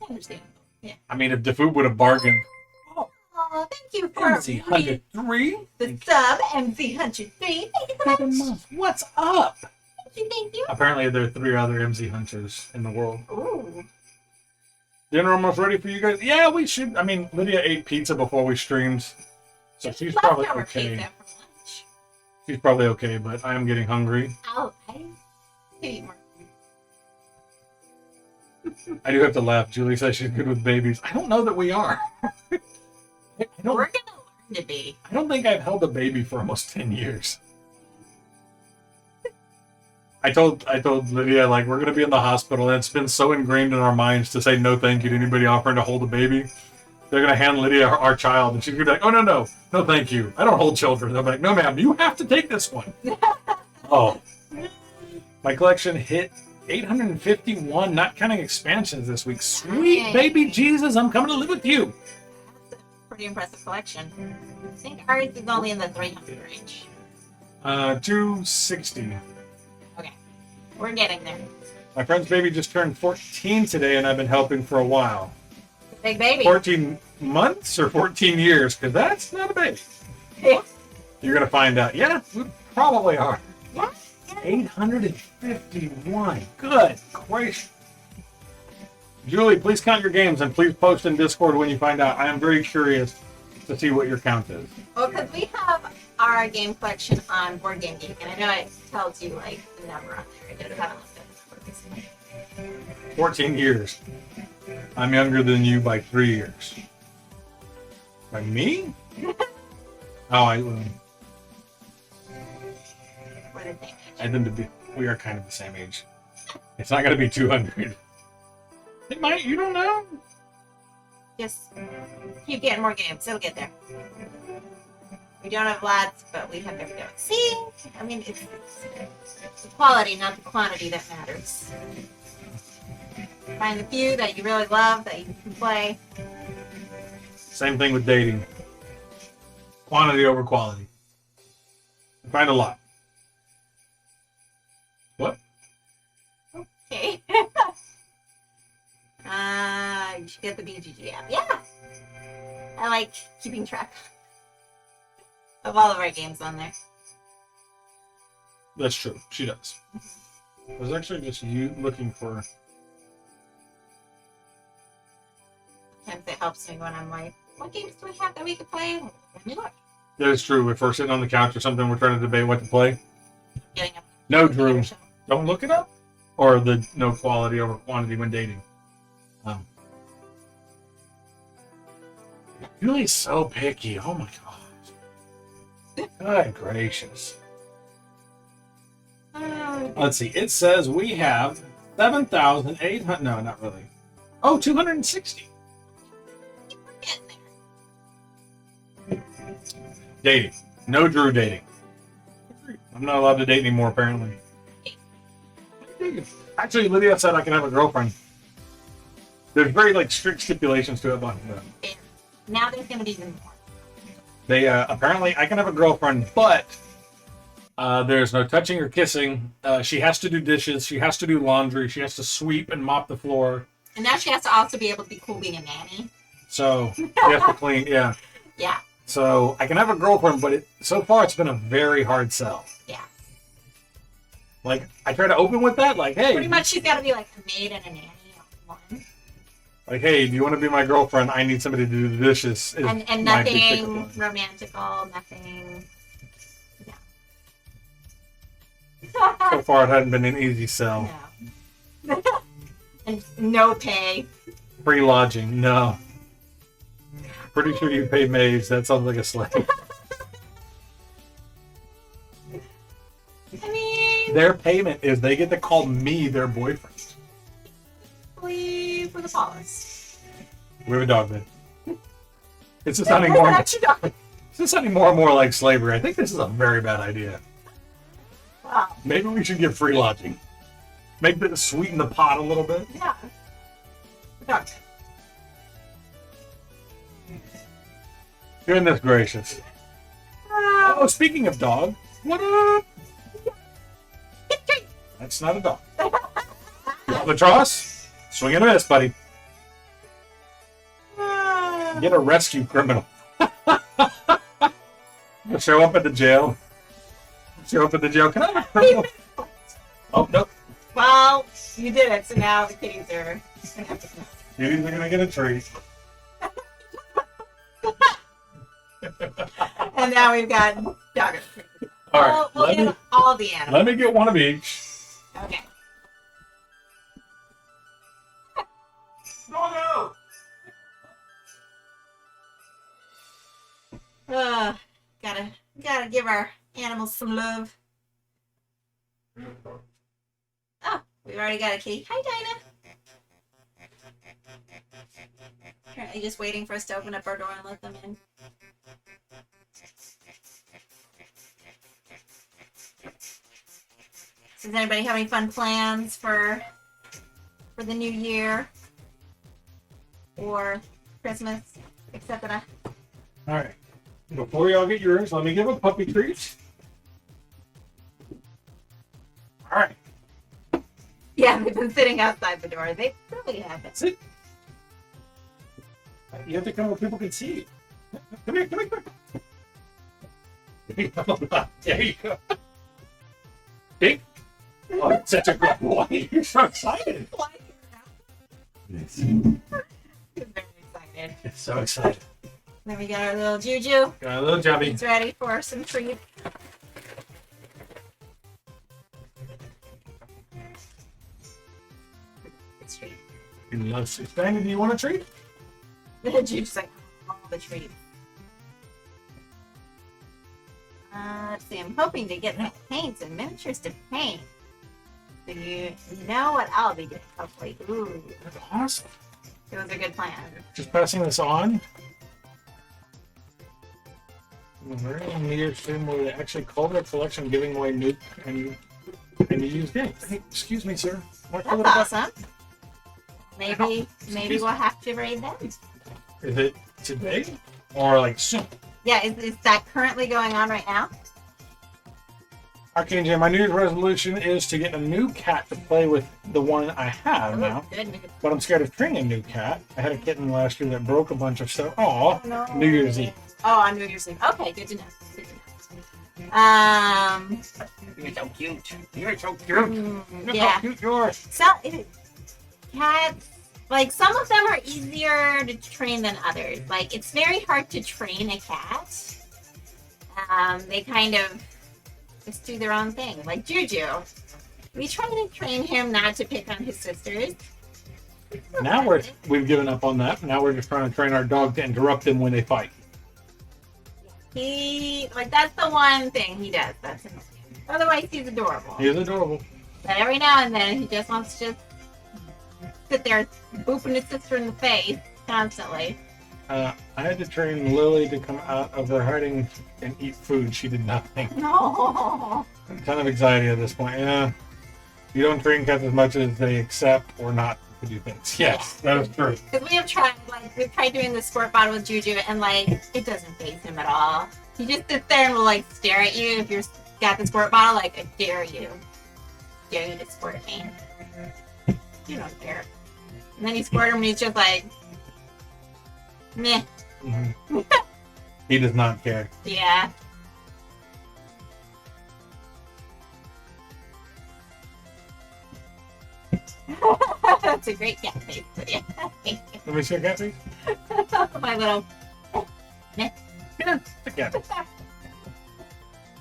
I understand. Yeah. I mean, if the food would have bargained. Oh, thank you for MC103. the sub, MC103. Thank you so much. What's up? Thank you. Apparently, there are 3 other MC hunters in the world. Ooh. Dinner almost ready for you guys? Yeah, we should. I mean, Lydia ate pizza before we streamed, so she's probably Leftover okay. pizza for lunch. She's probably okay, but I am getting hungry. I eat more. I do have to laugh. Julie says she's good with babies. I don't know that we are. We're gonna learn to be. I don't think I've held a baby for almost 10 years. I told Lydia, like, we're gonna be in the hospital, and it's been so ingrained in our minds to say no thank you to anybody offering to hold a baby. They're gonna hand Lydia our child, and she's gonna be like, oh no thank you. I don't hold children. They'll be like, no ma'am, you have to take this one. Oh. My collection hit 851, not counting expansions this week. Sweet Hey. baby Jesus, I'm coming to live with you. Pretty impressive collection. I think ours is only in the 300 range. 260. Okay. We're getting there. My friend's baby just turned 14 today, and I've been helping for a while. Big baby. 14 months or 14 years? Because that's not a baby. Yeah. You're going to find out. Yeah, we probably are. Yeah. 851. Good gracious. Julie, please count your games and please post in Discord when you find out. I am very curious to see what your count is. Well, because we have our game collection on Board Game Geek, and I know it tells you like the number on there. I just haven't looked at the numbers. 14 years. I'm younger than you by 3 years. By me? Oh, What did they I think to be. We are kind of the same age. It's not going to be 200. It might. You don't know. Just keep getting more games. It'll get there. We don't have lots, but we have every. See? I mean, it's the quality, not the quantity that matters. Find the few that you really love that you can play. Same thing with dating. Quantity over quality. Find a lot. What? Okay. You should get the BGG app. Yeah. I like keeping track of all of our games on there. That's true. She does. It was actually just you looking for. Sometimes it helps me when I'm like, what games do we have that we could play? Let me look. That is true. If we're sitting on the couch or something, we're trying to debate what to play. Getting up. No, Drew. Don't look it up. Or the no quality over quantity when dating. Julie's so picky. Oh my gosh. Good gracious. Let's see. It says we have 7,800. No, not really. Oh, 260. We're getting there. Dating. No Drew dating. I'm not allowed to date anymore, apparently. Actually, Lydia said I can have a girlfriend. There's very strict stipulations to it, but Now there's going to be even more. they apparently I can have a girlfriend, but there's no touching or kissing. She has to do dishes. She has to do laundry. She has to sweep and mop the floor. And now she has to also be able to be cool being a nanny. So she has to clean. Yeah. Yeah. So I can have a girlfriend, but so far it's been a very hard sell. Yeah. I try to open with that, hey. Pretty much she's got to be like a maid and a nanny all in one. Hey, do you want to be my girlfriend? I need somebody to do the dishes. And nothing romantical, nothing. No. So far, it hadn't been an easy sell. No. And no pay. Free lodging, no. Pretty sure you pay maids. That sounds like a slave. I mean, Their payment is they get to call me their boyfriend. please for the policy. We have a dog then. It's just sounding more. It's just sounding more and more like slavery. I think this is a very bad idea. Wow. Maybe we should give free lodging. Make it sweeten the pot a little bit. Yeah. Dog. Goodness gracious. Oh, speaking of dog, what up? That's not a dog. Albatross, swing and a miss, buddy. Get a rescue criminal. Show up at the jail. Show up at the jail. Can I have a criminal? Oh, nope. Well, you did it, so now the kitties are gonna have to come. Kitties are gonna get a treat. And now we've got dog. All right, We'll get all the animals. let me get one of each. Okay. Doggo! Gotta give our animals some love. Oh, we've already got a kitty. Hi, Dinah. Apparently just waiting for us to open up our door and let them in. So does anybody have any fun plans for the new year? Or Christmas? Except that All right. Before y'all get yours, let me give a puppy treat. All right. yeah, they've been sitting outside the door. They really haven't. That's it. You have to come where people can see you. Come here, come here, come here. There you go. Dick. Oh, such a good boy. You're so excited. It's, He's very excited. it's so exciting. Then we got our little Juju. Got a little jubby. He's ready for some treats. Treat. He loves it. Danny, do you want a treat? Juju's like, all the treats. Let's see, I'm hoping to get some paints and miniatures to paint. So you know what I'll be doing, hopefully. Ooh, That's awesome. it was a good plan. Just passing this on. Very near soon will actually call their collection giving away new and used games. Hey, excuse me, sir. What color That's box- awesome. Maybe we'll have to raid them. Is it today or like soon? Yeah, is that currently going on right now? Arcane Jam, my New Year's resolution is to get a new cat to play with the one I have now. Goodness. But I'm scared of training a new cat. I had a kitten last year that broke a bunch of stuff. Aw, No. New Year's Eve. Oh, on New Year's Eve. Okay, good to know. Good to know. You're so cute. You're so cute. Look Yeah. how cute you are. Cats, like some of them are easier to train than others. Like it's very hard to train a cat. They kind of just do their own thing. Like Juju, we try to train him not to pick on his sisters. Now we've given up on that. Now we're just trying to train our dog to interrupt them when they fight. That's the one thing he does. That's annoying. Otherwise, he's adorable. He is adorable. But every now and then, he just wants to just sit there booping his sister in the face constantly. I had to train Lily to come out of her hiding and eat food. She did nothing. No. A ton of anxiety at this point. Yeah. You don't train cats as much as they accept or not to do things. Yes, that is true. Because we've tried doing the squirt bottle with Juju, and it doesn't faze him at all. He just sits there and will stare at you if you're got the squirt bottle. I dare you to squirt me. You don't care. And then you squirt him, and he's just like, meh. Mm-hmm. He does not care. Yeah. That's a great cat face, Lydia. Let me see a cat face. My little. Yeah, the cat face.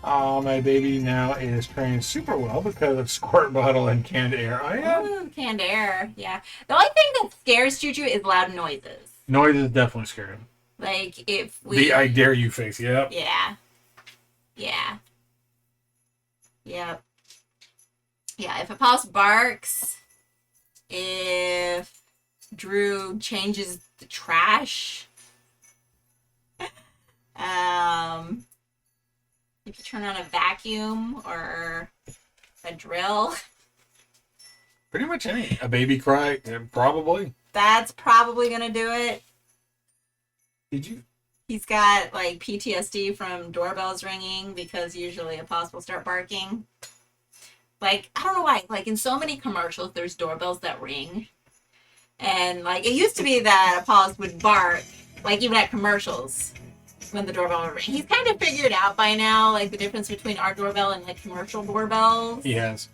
Oh, my baby now is trained super well because of squirt bottle and canned air. I am. Ooh, canned air. Yeah. The only thing that scares Juju is loud noises. Noise is definitely scary. Like if we. The I dare you face. Yep. Yeah. Yeah. Yep. Yeah. If a pulse barks, if Drew changes the trash, if you turn on a vacuum or a drill, Pretty much any. A baby cry, probably. that's probably gonna do it. Did you? He's got PTSD from doorbells ringing because usually a pause will start barking. I don't know why. In so many commercials, there's doorbells that ring. And it used to be that a pause would bark, even at commercials when the doorbell would ring. He's kind of figured out by now, the difference between our doorbell and commercial doorbells, He has.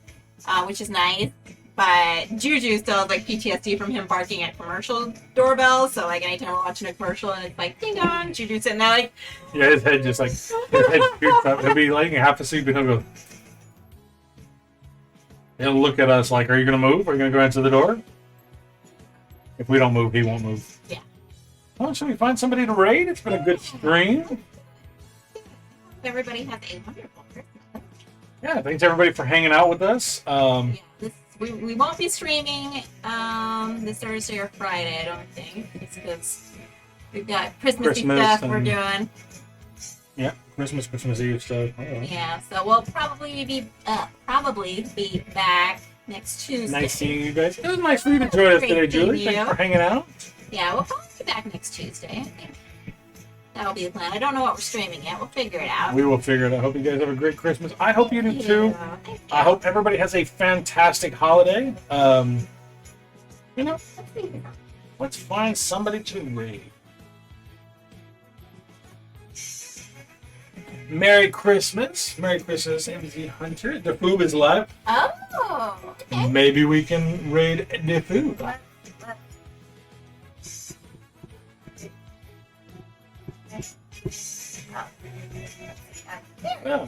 which is nice. But Juju still has PTSD from him barking at commercial doorbells. So anytime we're watching a commercial and it's ding dong, Juju's sitting there Yeah, his head just his head shoots up. He'll be laying half asleep and he'll go. He'll look at us are you gonna move? Are you gonna go answer the door? If we don't move, he won't move. Yeah. Well, should we find somebody to raid? It's been a good stream. everybody has a wonderful Christmas. Yeah, thanks everybody for hanging out with us. Yeah, we won't be streaming this Thursday or Friday, I don't think. It's because we've got Christmassy Christmas stuff we're and- doing. Yeah, Christmas Eve stuff. Yeah, so we'll probably be back next Tuesday. Nice seeing you guys. It was nice for you to join us Great today, Julie. seeing Thanks you. for hanging out. Yeah, we'll probably be back next Tuesday, I think. That'll be the plan. I don't know what we're streaming yet. We'll figure it out. We will figure it out. I hope you guys have a great Christmas. I hope you do too. Yeah, thank you. I hope everybody has a fantastic holiday. Let's find somebody to raid. Merry Christmas. Merry Christmas, MZ Hunter. The food is live. Oh, okay. Maybe we can raid the food. Let's Yeah.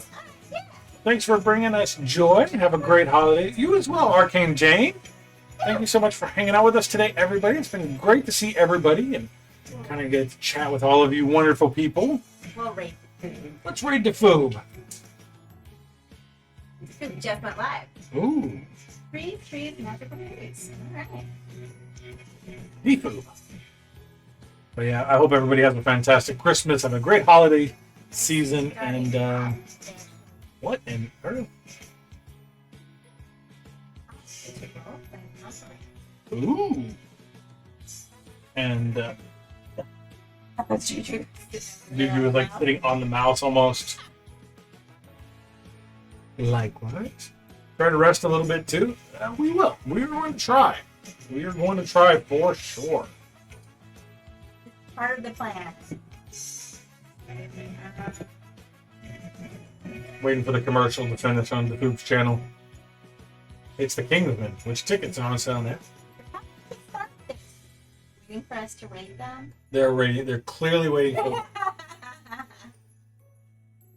Thanks for bringing us joy. Have a great holiday. You as well, Arcane Jane. Thank you so much for hanging out with us today, everybody. It's been great to see everybody and kind of get to chat with all of you wonderful people. We'll rate. Let's read the Foob. It just went live. Ooh, Three magical foods. All right. the Foob. But yeah, I hope everybody has a fantastic Christmas and a great holiday season. And what in earth? Ooh. And That's Juju. Juju was like sitting on the mouse almost. Likewise. Try to rest a little bit too. We will. We are going to try. We are going to try for sure. Part of the plan. Waiting for the commercial to finish on the Hoops channel. It's the Kingsman. Which tickets are on sale now? Waiting for us to rate them. They're waiting. They're clearly waiting for.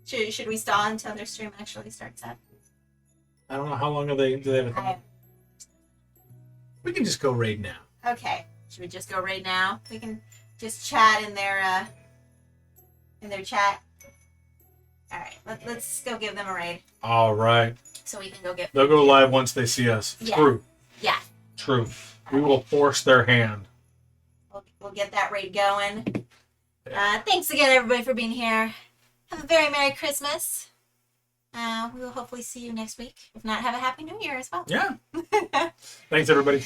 Should we stall until their stream actually starts up? I don't know how long do they have. We can just go raid now. Okay. Should we just go right now? We can just chat in their chat. All right. Let's go give them a raid All right. so we can go get. They'll go live once they see us. Yeah. True. Yeah. True. We will force their hand. We'll get that raid going. Thanks again, everybody, for being here. Have a very Merry Christmas. We will hopefully see you next week. If not, have a Happy New Year as well. Yeah. Thanks, everybody.